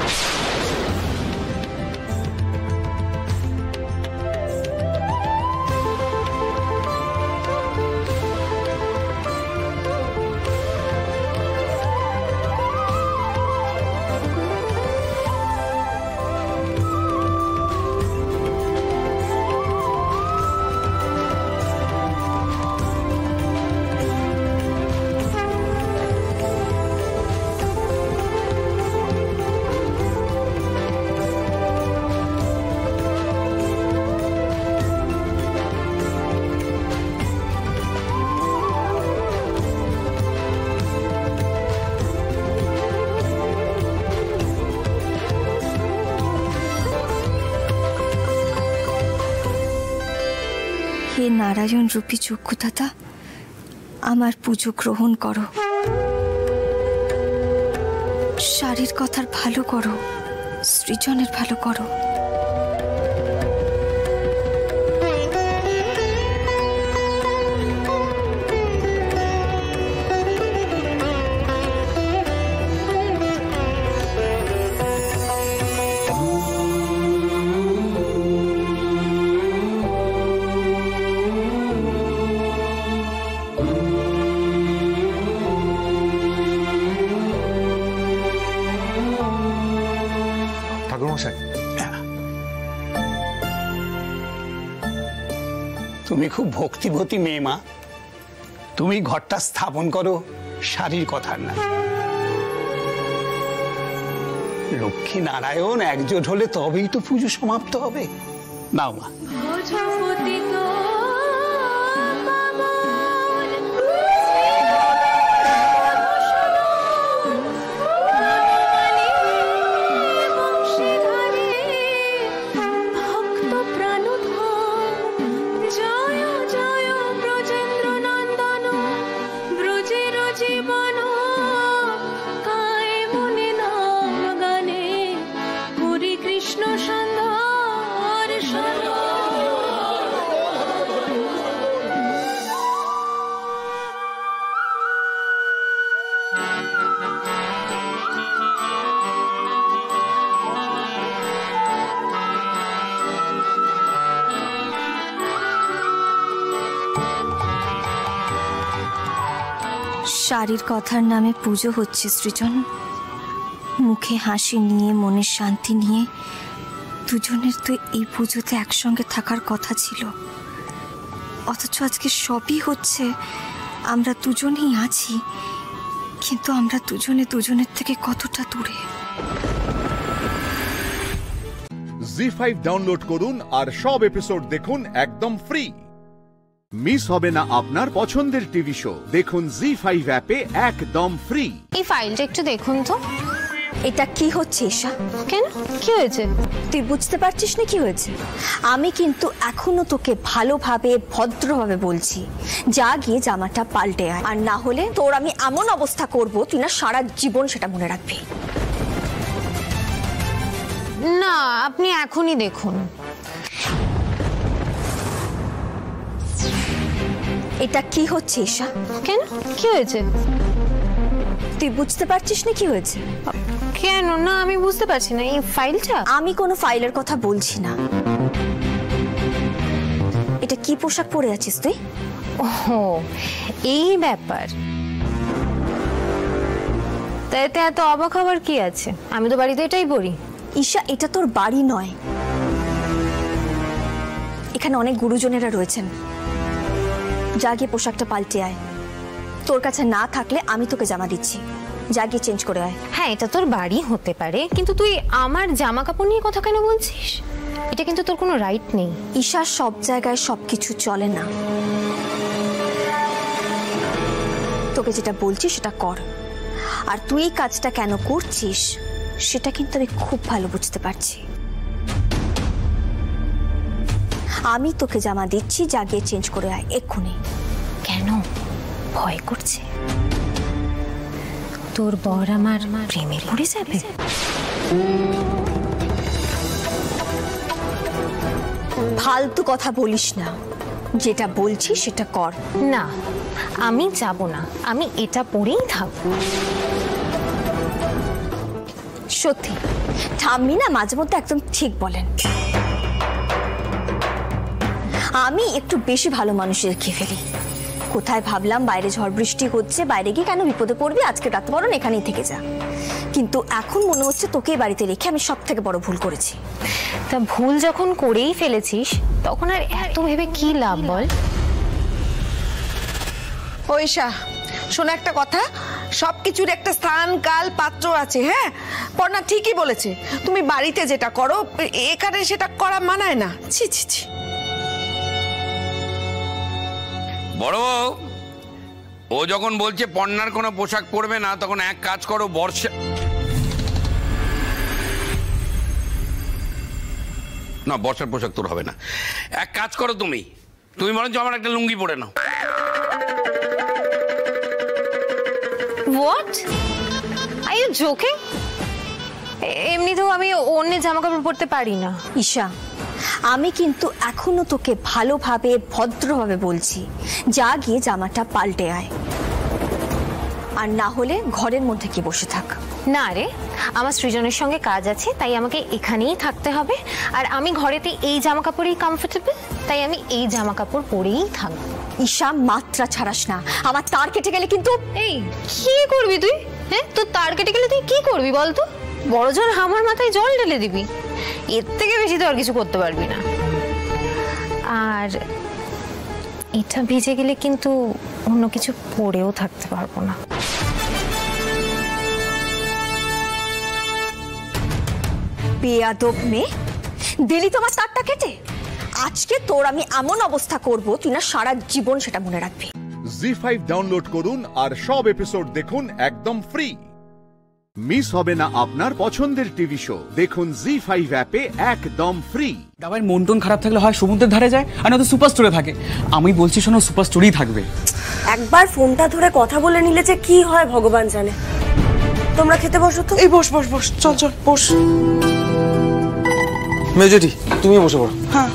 হে নারায়ণ রূপী চক্ষুদাতা, আমার পুজো গ্রহণ করো, শারীর কথার ভালো করো, সৃজনের ভালো করো। তুমি খুব ভক্তিবতী মেয়ে মা, তুমি ঘরটা স্থাপন করো শারীর কথার না। লক্ষ্মী নারায়ণ একজোট হলে তবেই তো পুজো সমাপ্ত হবে। নাও মা। জীবন কায় মনে নাম গানে শাড়ির কথার নামে পুজো হচ্ছে সৃজন। মুখে হাসি নিয়ে মনের শান্তি নিয়ে দুজনের তো এই পুজোতে একসঙ্গে থাকার কথা ছিল, অথচ আজকে সবই হচ্ছে। আমরা দুজনেই আছি, কিন্তু আমরা দুজনে দুজনের থেকে কতটা দূরে। জি5 ডাউনলোড করুন আর সব এপিসোড দেখুন একদম ফ্রি। মিস হবে না আপনার পছন্দের টিভি শো, দেখুন জি5 অ্যাপে একদম ফ্রি। এই ফাইলটা একটু দেখুন তো। এটা কি হচ্ছে ঈশা? কেন, কি হয়েছে? তুই বুঝতে পারছিস না কি হয়েছে? আমি কিন্তু এখনো তোকে ভালোভাবে ভদ্রভাবে বলছি, যা গিয়ে জামাটা পাল্টে আয়, আর না হলে তোর আমি এমন অবস্থা করব তুই না সারা জীবন সেটা মনে রাখবি। না, আপনি এখনই দেখুন। এটা কি হচ্ছে ঈশা? কেন, কি হয়েছে? তুই বুঝতে পারছিস না কি হয়েছে? কেন না, আমি বুঝতে পারছি না। এই ফাইলটা? আমি কোনো ফাইলের কথা বলছি না। এটা কি পোশাক পরে আছিস তুই? ও, এই ব্যাপার। তাইতে এত অবাক হবার কি আছে? আমি তো বাড়িতে এটাই পরি। ঈশা, এটা তোর বাড়ি নয়, এখানে অনেক গুরুজনেরা রয়েছেন। যা গিয়ে পোশাকটা পাল্টে আয়। তোর কাছে না থাকলে আমি তোকে জামা দিচ্ছি, যা গিয়ে চেঞ্জ করে আয়। হ্যাঁ, এটা তোর বাড়ি হতে পারে, কিন্তু তুই আমার জামা কাপড় নিয়ে কথা কেন বলছিস? এটা কিন্তু তোর কোনো রাইট নেই। ঈশা, সব জায়গায় সবকিছু চলে না। তোকে যেটা বলছি সেটা কর, আর তুই এই কাজটা কেন করছিস সেটা কিন্তু আমি খুব ভালো বুঝতে পারছি। আমি তোকে জামা দিচ্ছি, যা গিয়ে চেঞ্জ করে আয় এক্ষুনি। কেন ভয় করছে? তোর বর আমার প্রেমে পড়ে যাবে? ফালতু কথা বলিস না, যেটা বলছি সেটা কর। না, আমি যাব না, আমি এটা পরেই থাকবো। সত্যি ঠাম্মি না মাঝে মধ্যে একদম ঠিক বলেন। আমি একটু বেশি ভালো মানুষের খেয়ে ফেলি। কোথায় ভাবলাম বাইরে ঝড় বৃষ্টি হচ্ছে, বাইরে গিয়ে কেন বিপদে পড়বি, আজকে রাত বরং এখানেই থেকে যা। কিন্তু এখন মনে হচ্ছে তোকে বাড়িতে রেখে আমি সব থেকে বড় ভুল করেছি। তা ভুল যখন করেই ফেলেছিস তখন আর এত ভেবে কি লাভ বল? ঈশা, শোনো একটা কথা, সবকিছুর একটা স্থান কাল পাত্র আছে। হ্যাঁ, পর্ণা ঠিকই বলেছে। তুমি বাড়িতে যেটা করো এখানে সেটা করা মানায় না। ছি ছি ছি। বড় ও যখন বলছে পর্ণার কোনো পোশাক পরবে না, তখন এক কাজ করো, বর্ষা না, বর্ষার পোশাক তোর হবে না। এক কাজ করো, তুমি বরঞ্চ আমার একটা লুঙ্গি পরে নাও। What? Are you joking? এমনিতেও আমি অন্যের জামা কাপড় পরতে পারি না। ঈশা, আমি কিন্তু এখনো তোকে ভালোভাবে ভদ্রভাবে বলছি, যা গিয়ে জামাটা পাল্টে আয়, আর না হলে ঘরের মধ্যে কি বসে থাক। না রে, আমার সৃজনের সঙ্গে কাজ আছে, তাই আমাকে এখানেই থাকতে হবে। আর আমি ঘরেতে এই জামা কাপড়েই কমফোর্টেবল, তাই আমি এই জামা কাপড় পরেই থাকবো। ঈশা, মাত্রা ছাড়াস না, আমার তার কেটে গেলে কিন্তু। এই কি করবি তুই? হ্যাঁ, তোর তার কেটে গেলে তুই কি করবি বলতো? বড় জোর আমার মাথায় জল ঢেলে দিবি, এর থেকে বেশি তো আর কিছু করতে পারবি না। আর এটা ভিজে গেলে কিন্তু অন্য কিছু পরেও থাকতে পারবো না। বেয়াদব মেয়ে, দিলি তোমার তারটা কেটে। আজকে তোর আমি এমন অবস্থা করব তুই না সারা জীবন সেটা মনে রাখবি। জি5 ডাউনলোড করুন আর সব এপিসোড দেখুন একদম ফ্রি। মিস হবে না আপনার পছন্দের টিভি শো, দেখুন জি5 অ্যাপে একদম ফ্রি। দাবার মন টন খারাপ থাকলে হয় সমুদ্রের ধারে যায়, আর নয়তো সুপার স্টোরে থাকে। আমি বলছি শোনো, সুপার স্টোরেই থাকবে। একবার ফোনটা ধরে কথা বলে নিলে যে কি হয় ভগবান জানে। তোমরা খেতে বসো তো। এই বস বস বস, চল চল বস। মেজদি, তুমি বসে পড়ো। হ্যাঁ।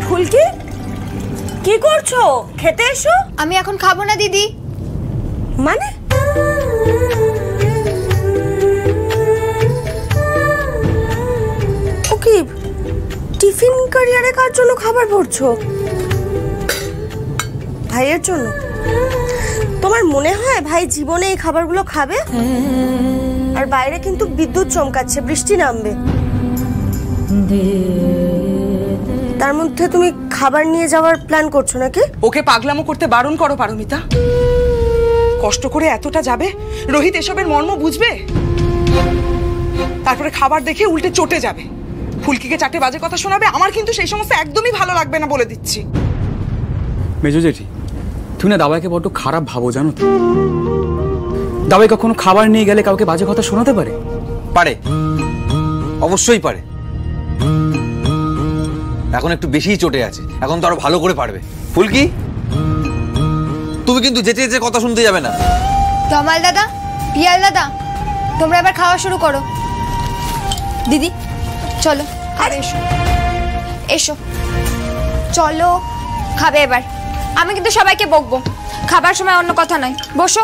ফুলকি, কি করছো? খেতে এসো। আমি এখন খাবো না দিদি। মানে? টিফিন ক্যারিয়ারে কার জন্য খাবার ভরছো? ভাইয়ের জন্য? তোমার মনে হয় ভাই জীবনে এই খাবারগুলো খাবে? আর বাইরে কিন্তু বিদ্যুৎ চমকাচ্ছে, বৃষ্টি নামবে। তার মধ্যে তুমি খাবার নিয়ে যাওয়ার প্ল্যান করছো নাকি? ওকে পাগলামো করতে বারণ করো পারমিতা। কষ্ট করে এতটা যাবে, রোহিত এসবের মর্ম বুঝবে? তারপরে খাবার দেখে উল্টে চটে যাবে, ফুলকিকে চারটে বাজে কথা শোনাবে। আমার কিন্তু সেই সমস্ত একদমই ভালো লাগবে না, বলে দিচ্ছি। মেজো জেঠি, তুমি না দাবাইকে বড্ড খারাপ ভাবো, জানো তো? দাবাই কখনো খাবার নিয়ে গেলে কাউকে বাজে কথা শোনাতে পারে? পারে, অবশ্যই পারে। এখন একটু বেশিই চটে আছে, এখন তো আরো ভালো করে পারবে। ফুলকি, তুমি কিন্তু যেচে যেচে কথা শুনতে যাবে না। তমাল দাদা, পিয়াল দাদা, তোমরা এবার খাওয়া শুরু করো। দিদি চলো, আরে এসো এসো, চলো খাবে এবার। আমি কিন্তু সবাইকে বকবো, খাবার সময় অন্য কথা নয়। বসো,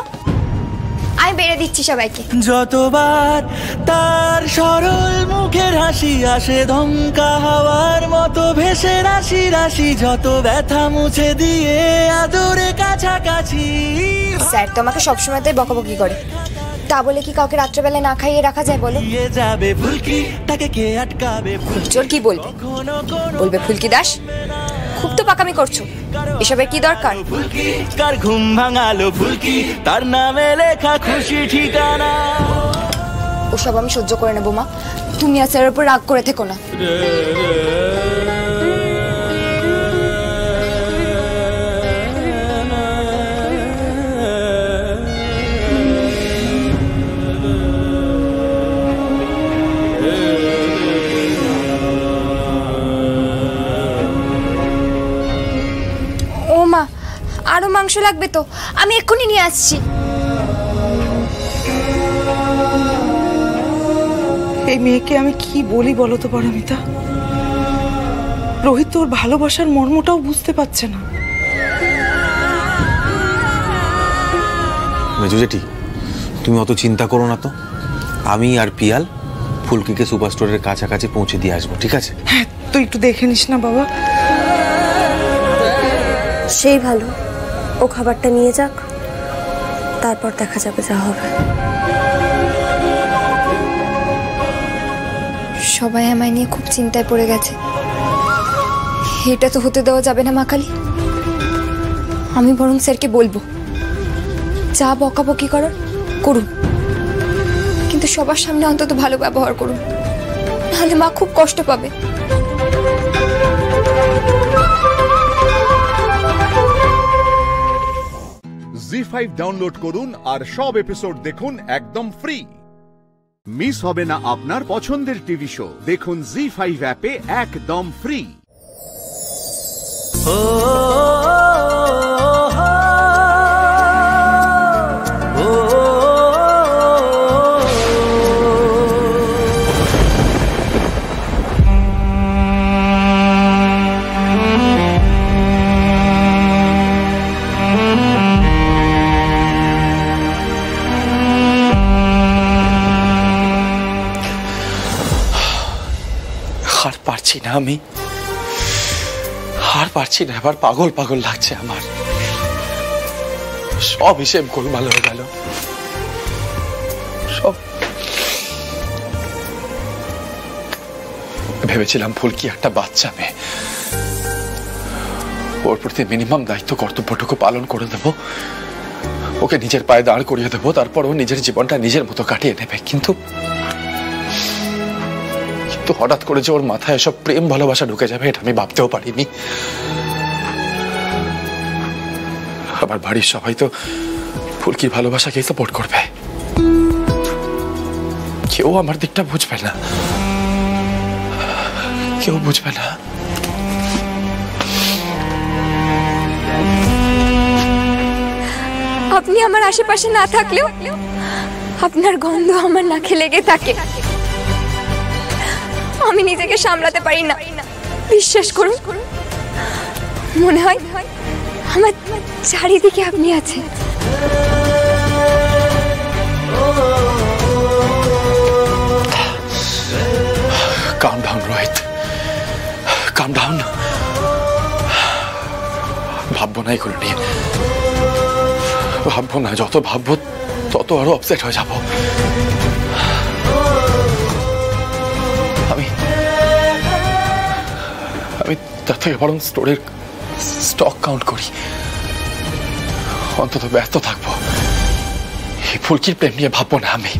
আমি বেড়ে দিচ্ছি সবাইকে। যতবার তার সরল মুখের হাসি আসে ধমকা হাওয়ার মতো ভেসে রাশি রাশি, যত ব্যথা মুছে দিয়ে আদরে কাছাকাছি। স্যার তো আমাকে সবসময় তাই বকাবকি করে, তা বলে কি কাউকে রাত্রেবেলা না খাইয়ে রাখা যায় বলো? যাবে ফুলকি, তাকে কে আটকাবে? চোর কি বলবে? বলবে ফুলকি দাস। খুব তো পাকামি করছো, এসবের কি দরকার? কার ঘুম ভাঙালো ফুলকি, তার নামে লেখা খুশি ঠিকানা। ওসব আমি সহ্য করে নেবো মা, তুমি আর স্যারের উপর রাগ করে থেকো না। আরো মাংস লাগবে তো, আমি এক্ষুনি নিয়ে আসছি। এই মেয়েকে আমি কি বলি বলো তো পারমিতা? রোহিত তোর ভালোবাসার মর্মটাও বুঝতে পারছে না। মেজো জেঠি, তুমি অত চিন্তা করো না তো। আমি আর পিয়াল ফুলকিকে সুপার স্টোরের কাছাকাছি পৌঁছে দিয়ে আসবো, ঠিক আছে? হ্যাঁ, তুই একটু দেখে নিস না বাবা। সেই ভালো, ও খাবারটা নিয়ে যাক, তারপর দেখা যাবে যা হবে। সবাই আমায় নিয়ে খুব চিন্তায় পড়ে গেছে, এটা তো হতে দেওয়া যাবে না মা কালী। আমি বরং স্যারকে বলবো, যা বকাবকি করার করুন, কিন্তু সবার সামনে অন্তত ভালো ব্যবহার করুন, নাহলে মা খুব কষ্ট পাবে। জি5 ডাউনলোড করুন আর সব এপিসোড দেখুন একদম ফ্রি। মিস হবে না আপনার পছন্দের টিভি শো, দেখুন জি5 অ্যাপে একদম ফ্রি। পারছি না, আমি আর পারছি না। এবার পাগল পাগল লাগছে আমার, সব হিসেব গোলমাল হয়ে গেল। সব ভেবেছিলাম ফুলকি একটা বাচ্চা মেয়ে, ওর প্রতি মিনিমাম দায়িত্ব কর্তব্যটুকু পালন করে দেব, ওকে নিজের পায়ে দাঁড় করিয়ে দেবো, তারপর ও নিজের জীবনটা নিজের মতো কাটিয়ে নেবে। কিন্তু হঠাৎ করে যে ওর মাথায় এসব প্রেম ভালোবাসা ঢুকে যাবে, এটা আমি ভাবতেও পারিনি। আমার বাড়ির সবাই তো ফুলকির ভালোবাসাকেই সাপোর্ট করবে, কেউ আমার দিকটা বুঝবে না, কেউ বুঝবে না। আপনি আমার আশেপাশে না থাকলেও আপনার গন্ধ আমার নাকে লেগে থাকে, আমি নিজেকে সামলাতে পারি না। বিশ্বাস করুন, মনে হয় আমার চারিদিকে আপনি আছেন। Calm down, Rohit. কাম ডাউন, ভাববো না এগুলো নিয়ে, ভাববো না। যত ভাববো তত আরো আপসেট হয়ে যাবো। আমি তার থেকে বরং স্টোরের স্টক কাউন্ট করি, অন্তত ব্যস্ত থাকবো। এই ফুলকির প্রেম নিয়ে ভাববো না আমি।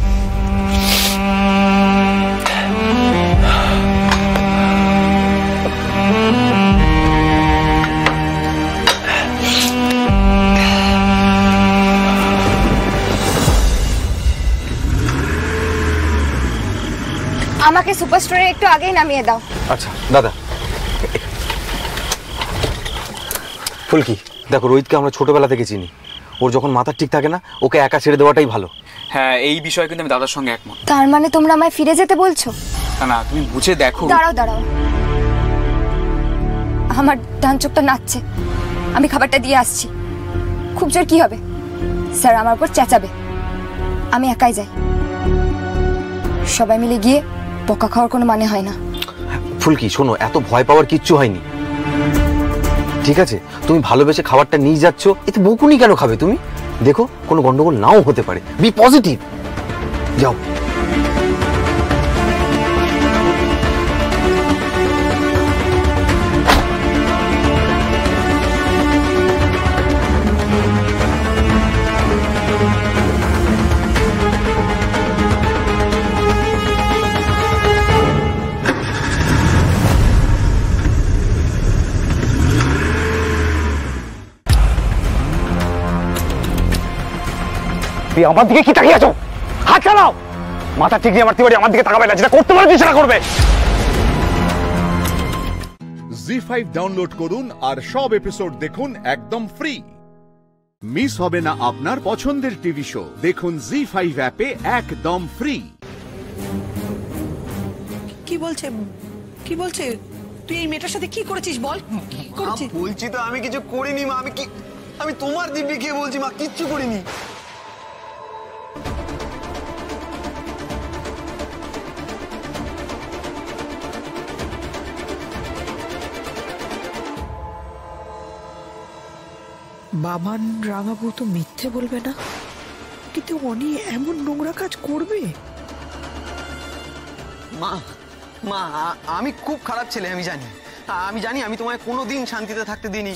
আমাকে সুপার স্টোরে একটু আগেই নামিয়ে দাও। আচ্ছা দাদা। ফুলকি দেখো, রোহিতকে আমরা ছোটবেলা থেকে চিনি, ওর যখন মাথা ঠিক থাকে না ওকে একা ছেড়ে দেওয়াটাই ভালো। হ্যাঁ, এই বিষয়ে কিন্তু আমি দাদার সঙ্গে একমত। তার মানে তোমরা আমায় ফিরে যেতে বলছো? না, তুমি বুঝে দেখো। দাঁড়াও দাঁড়াও, আমার ডান চোখটা নাচছে, আমি খাবারটা দিয়ে আসছি। খুব জোর কি হবে? স্যার আমার উপর চেঁচাবে। আমি একাই যাই, সবাই মিলে গিয়ে বকা খাওয়ার কোনো মানে হয় না। ফুলকি শোনো, এত ভয় পাওয়ার কিচ্ছু হয়নি, ঠিক আছে? তুমি ভালোবেসে খাবারটা নিয়ে যাচ্ছ, এতে বকুনি কেন খাবে তুমি? দেখো কোনো গন্ডগোল নাও হতে পারে, বি পজিটিভ। যাও। আমার দিকে কি তাকিয়ে আছো? হাত চালাও। মাথা ঠিক নিয়ে আমার তিওয়ারি আমার দিকে তাকাবে না, যেটা করতে পারো সেটা করবে। জি5 ডাউনলোড করুন আর সব এপিসোড দেখুন একদম ফ্রি। মিস হবে না আপনার পছন্দের টিভি শো, দেখুন জি5 অ্যাপে একদম ফ্রি। কি বলছে কি বলছে? তুই এই মেয়েটার সাথে কি করেছিস বল? বলছি তো আমি কিছু করিনি মা। আমি তোমার দিব্যি খেয়ে বলছি মা, কিচ্ছু করিনি। বাবান রাঙাবু তো মিথ্যে বলবে না, কিন্তু অনি এমন নোংরা কাজ করবে? মা মা আমি খুব খারাপ ছেলে, আমি জানি আমি তোমায় কোনোদিন শান্তিতে থাকতে দিইনি।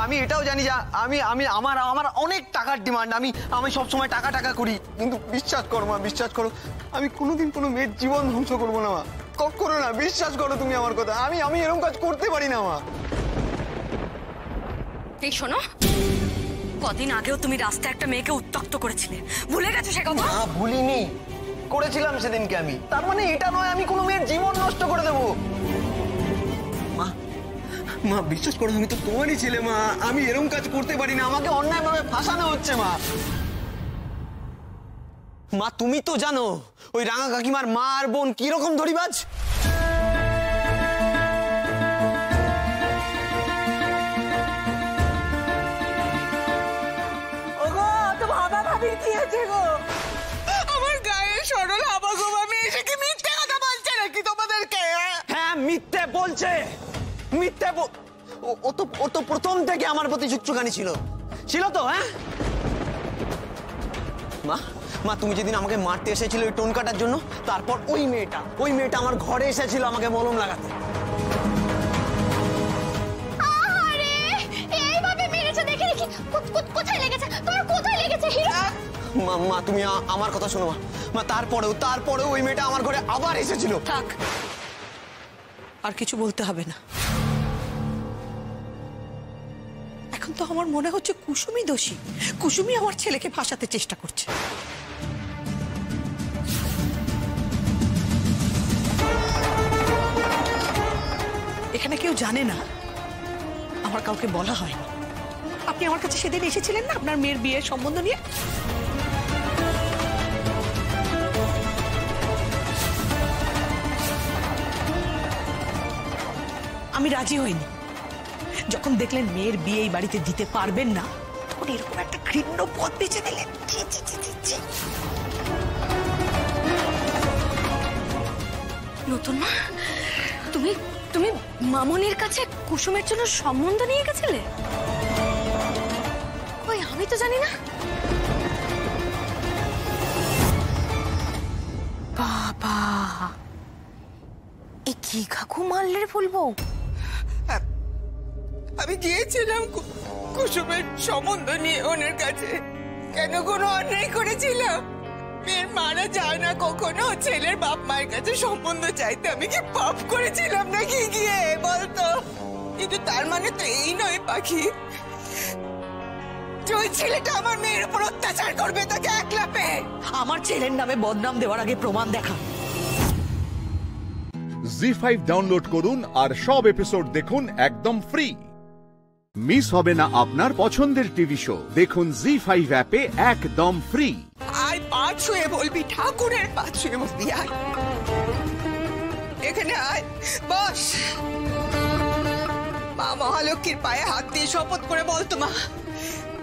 আমি এটাও জানি যে আমি আমার অনেক টাকার ডিমান্ড, আমি সবসময় টাকা করি। কিন্তু বিশ্বাস করো মা, বিশ্বাস করো, আমি কোনোদিন কোনো মেয়ের জীবন ধ্বংস করবো না মা, কখনো না। বিশ্বাস করো তুমি আমার কথা, আমি এরকম কাজ করতে পারি না মা। এই শোনো, কদিন আগেও তুমি রাস্তায় একটা মেয়েকে উত্ত্যক্ত করেছিলে, ভুলে গেছো সে কথা? ভুলিনি, করেছিলাম সেদিনকে আমি। তার মানে এটা নয় আমি কোনো মেয়ের জীবন নষ্ট করে দেবো। মা বিশ্বাস করো, আমি তো তোমারই ছেলে মা, আমি এরকম কাজ করতে পারি না। আমাকে অন্যায়ভাবে ফাঁসানো হচ্ছে মা। মা তুমি তো জানো ওই রাঙা কাকিমার মা আর বোন কিরকম ধরিবাজ। আমার গায়ে সরল হাবাগোবা মেয়ে এসে কি মিথ্যে কথা বলছে নাকি তোমাদেরকে? হ্যাঁ মিথ্যে বলছে, মিথ্যে। ও তো প্রথম থেকে আমার প্রতি চুকচুকানি ছিল তো। হ্যাঁ মা তুমি যেদিন আমাকে মারতে এসেছিল ওই টোন কাটার জন্য, তারপর ওই মেয়েটা আমার ঘরে এসেছিল আমাকে মলম লাগাতে। মা তুমি আমার কথা শোনো মা। তারপরেও ওই মেয়েটা আমার ঘরে আবার এসেছিল। থাক, আর কিছু বলতে হবে না। এখন তো আমার মনে হচ্ছে কুসুমই দোষী, কুসুমই আমার ছেলেকে ফাঁসাতে চেষ্টা করছে। এখানে কেউ জানে না, আমার কাউকে বলা হয়নি। আপনি আমার কাছে সেদিন এসেছিলেন না আপনার মেয়ের বিয়ের সম্বন্ধ নিয়ে? আমি রাজি হইনি। যখন দেখলেন মেয়ের বিয়ে এই বাড়িতে দিতে পারবেন না, তখন এরকম একটা ঘৃণ্য পথ বেছে দিলেন। নতুন মা, তুমি তুমি মামনির কাছে কুসুমের জন্য সম্বন্ধ নিয়ে গেছিলে? ওই আমি তো জানি না। বাবা, এ কি কাকু মারলে বলবো? আমি গিয়েছিলাম কুসুমের সম্বন্ধ নিয়ে ওনার কাছে। কেন কোনো অন্যায় করেছিলাম? মেয়ের মারা যায় না কখনো ছেলের বাপ মায়ের কাছে সম্বন্ধ চাইতে। আমি কি পাপ করেছিলাম নাকি গিয়ে বলতো? কিন্তু তার মানে তো এই নয় পাখি, ওই ছেলেটা আমার মেয়ের উপর অত্যাচার করবে তাকে একলা পেয়ে। আমার ছেলের নামে বদনাম দেওয়ার আগে প্রমাণ দেখা। জি5 ডাউনলোড করুন আর সব এপিসোড দেখুন একদম ফ্রি। মিস হবে না আপনার পছন্দের টিভি শো। দেখুন জি5 অ্যাপে একদম ফ্রি। আয় পা ছুঁয়ে বলবি, ঠাকুরের পা ছুঁয়ে বলবি। আয় এখানে আয়, বস। মা মহালক্ষ্মীর পায়ে হাত দিয়ে শপথ করে বলতো, মা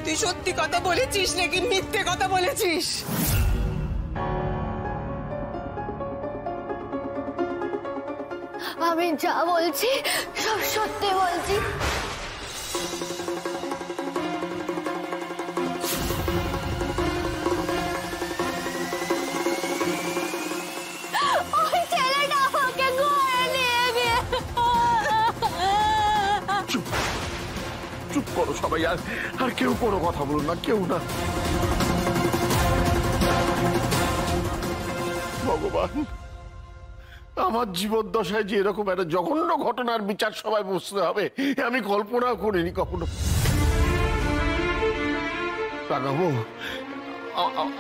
তুই সত্যি কথা বলেছিস নাকি মিথ্যে কথা বলেছিস? আমি যা বলছি সব সত্যি বলছি। ওই ছেলেটা আমাকে ঘরে নিয়ে গিয়ে। চুপ করো সবাই, আর কেউ কোনো কথা বলুন না, কেউ না। ভগবান, আমার জীবদ্দশায় যে এরকম একটা জঘন্য ঘটনার বিচার সবাই বসতে হবে আমি কল্পনাও করিনি কখনো। রাঘব,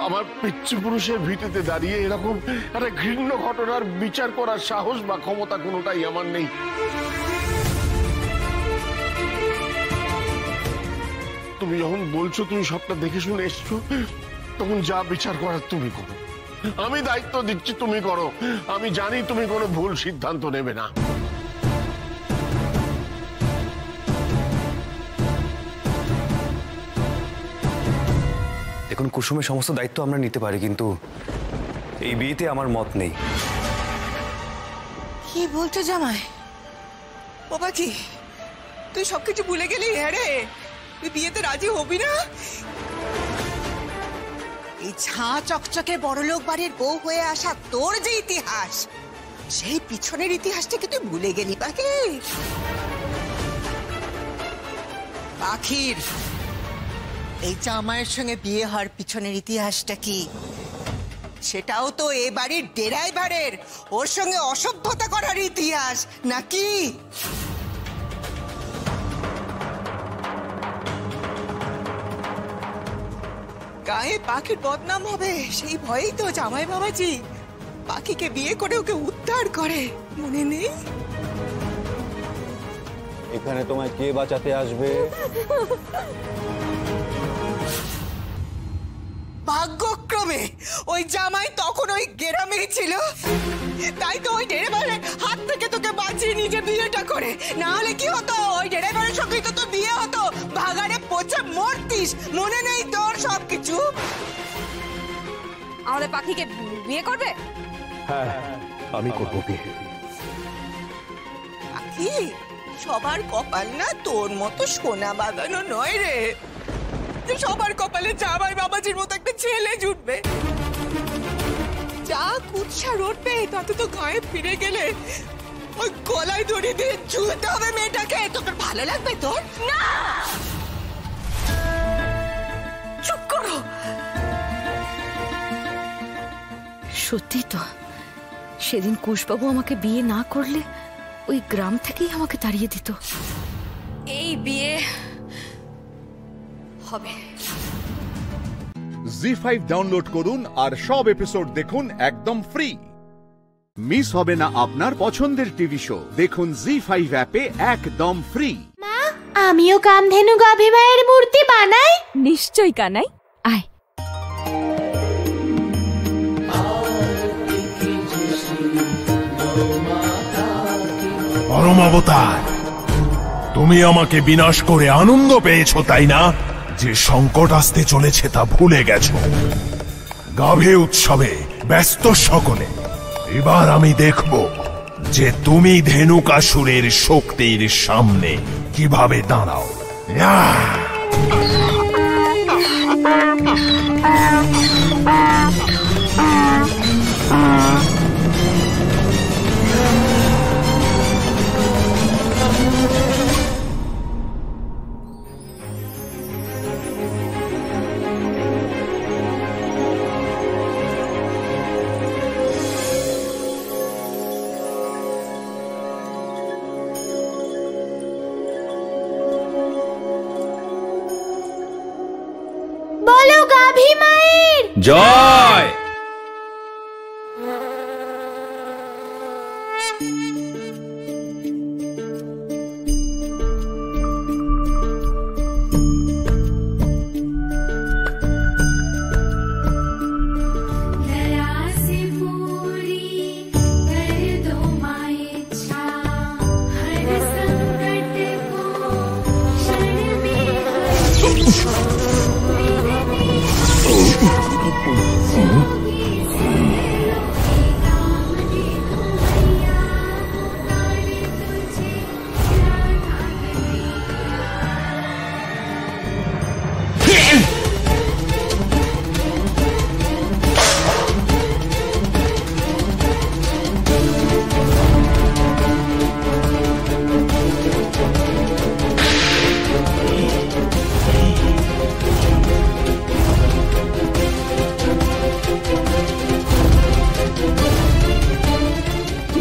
আমার পিতৃপুরুষের ভিটেতে দাঁড়িয়ে এরকম একটা ঘৃণ্য ঘটনার বিচার করার সাহস বা ক্ষমতা কোনোটাই আমার নেই। তুমি যখন বলছো তুমি সবটা দেখে শুনে এসছো, তখন যা বিচার করার তুমি করো। আমি দায়িত্ব দিচ্ছি, তুমি করো। আমি জানি তুমি কোনো ভুল সিদ্ধান্ত নেবে না। দেখুন, কুসুমের সমস্ত দায়িত্ব আমরা নিতে পারি, কিন্তু এই বিয়েতে আমার মত নেই। কি বলছো জামাই? বাবা কি তুই সবকিছু ভুলে গেলি? হ্যাঁ রে, তুই বিয়েতে রাজি হবি না? এই ঝাঁ চকচকে বড়লোক বাড়ির বউ হয়ে আসা তোর যে ইতিহাস, সেই পিছনের ইতিহাসটাকে তুই ভুলে গেলি পাখি? পাখির এই জামাইয়ের সঙ্গে বিয়ে হওয়ার পিছনের ইতিহাসটা কি? সেটাও তো এ বাড়ির ড্রাইভারের ওর সঙ্গে অসভ্যতা করার ইতিহাস নাকি? গায়ে পাখির বদনাম হবে সেই ভয়েই তো জামাই বাবাজি পাখিকে বিয়ে করে ওকে উদ্ধার করে, মনে নেই? এখানে তোমায় কে বাঁচাতে আসবে? ভাগ্যক্রমে ওই জামাই তখন ওই গ্রামেই ছিল, তাই তো ওই ড্রাইভারের হাত থেকে তোকে বাঁচিয়ে নিজে বিয়েটা করে। না হলে কি হতো? ওই ড্রাইভারের সঙ্গেই তো তোর বিয়ে হতো, ভাগাড়ে পচে মরতিস। মনে নেই তোর সবকিছু? আমাদের পাখিকে বিয়ে করবে? হ্যাঁ, আমি করব বিয়ে। পাখি সবার কপাল না তোর মতো সোনা বাগানো নয় রে। সবার কপালে জামাই বাবাজির মতো একটা ছেলে জুটবে। যা কুৎসা রটবে তাতে তো গায়ে ফিরে গেলে ওই গলায় দড়ি দিয়ে ঝুলতে হবে মেয়েটাকে। তোকে ভালো লাগবে তোর? না, চুপ করো। সত্যি তো, সেদিন কুশবাবু আমাকে বিয়ে না করলে ওই গ্রাম থেকেই আমাকে তাড়িয়ে দিত। এই বিয়ে হবে। জি5 ডাউনলোড করুন আর সব এপিসোড দেখুন একদম ফ্রি। মিস হবে না আপনার পছন্দের টিভি শো। দেখুন জি5 অ্যাপে একদম ফ্রি। আমিও কামধেনু গাভী মায়ের মূর্তি বানাই। নিশ্চয়ই কানাই, আয়। পরমাবতার, তুমি আমাকে বিনাশ করে আনন্দ পেয়েছো তাই না? যে সংকট আসতে চলেছে তা ভুলে গেছো। গাভী উৎসবে ব্যস্ত সকলে। এবার আমি দেখব যে তুমি ধেনুকাসুরের শক্তির সামনে কিভাবে দাঁড়াও। বলো গাভী মায়ের জয়।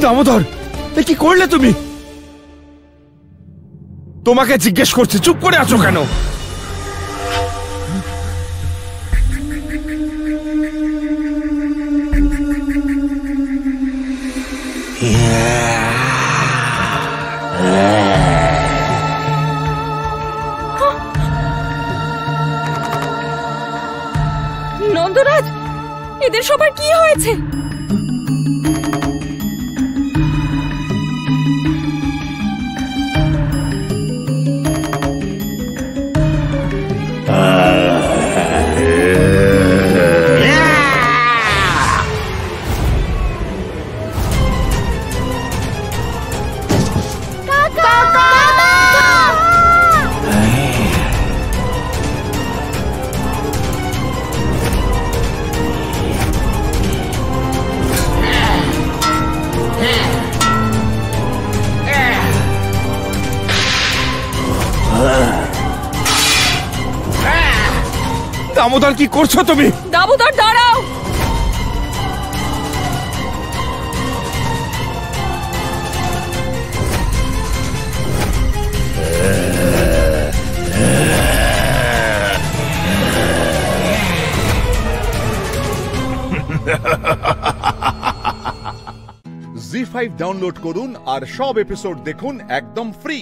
দামোদর, এ কি করলে তুমি? তোমাকে জিজ্ঞেস করছি, চুপ করে আছো কেন? নন্দরাজ, এদের সবার কি হয়েছে? দামোদর, কি করছো তুমি? দামোদর, দাঁড়াও। জি5 ডাউনলোড করুন আর সব এপিসোড দেখুন একদম ফ্রি।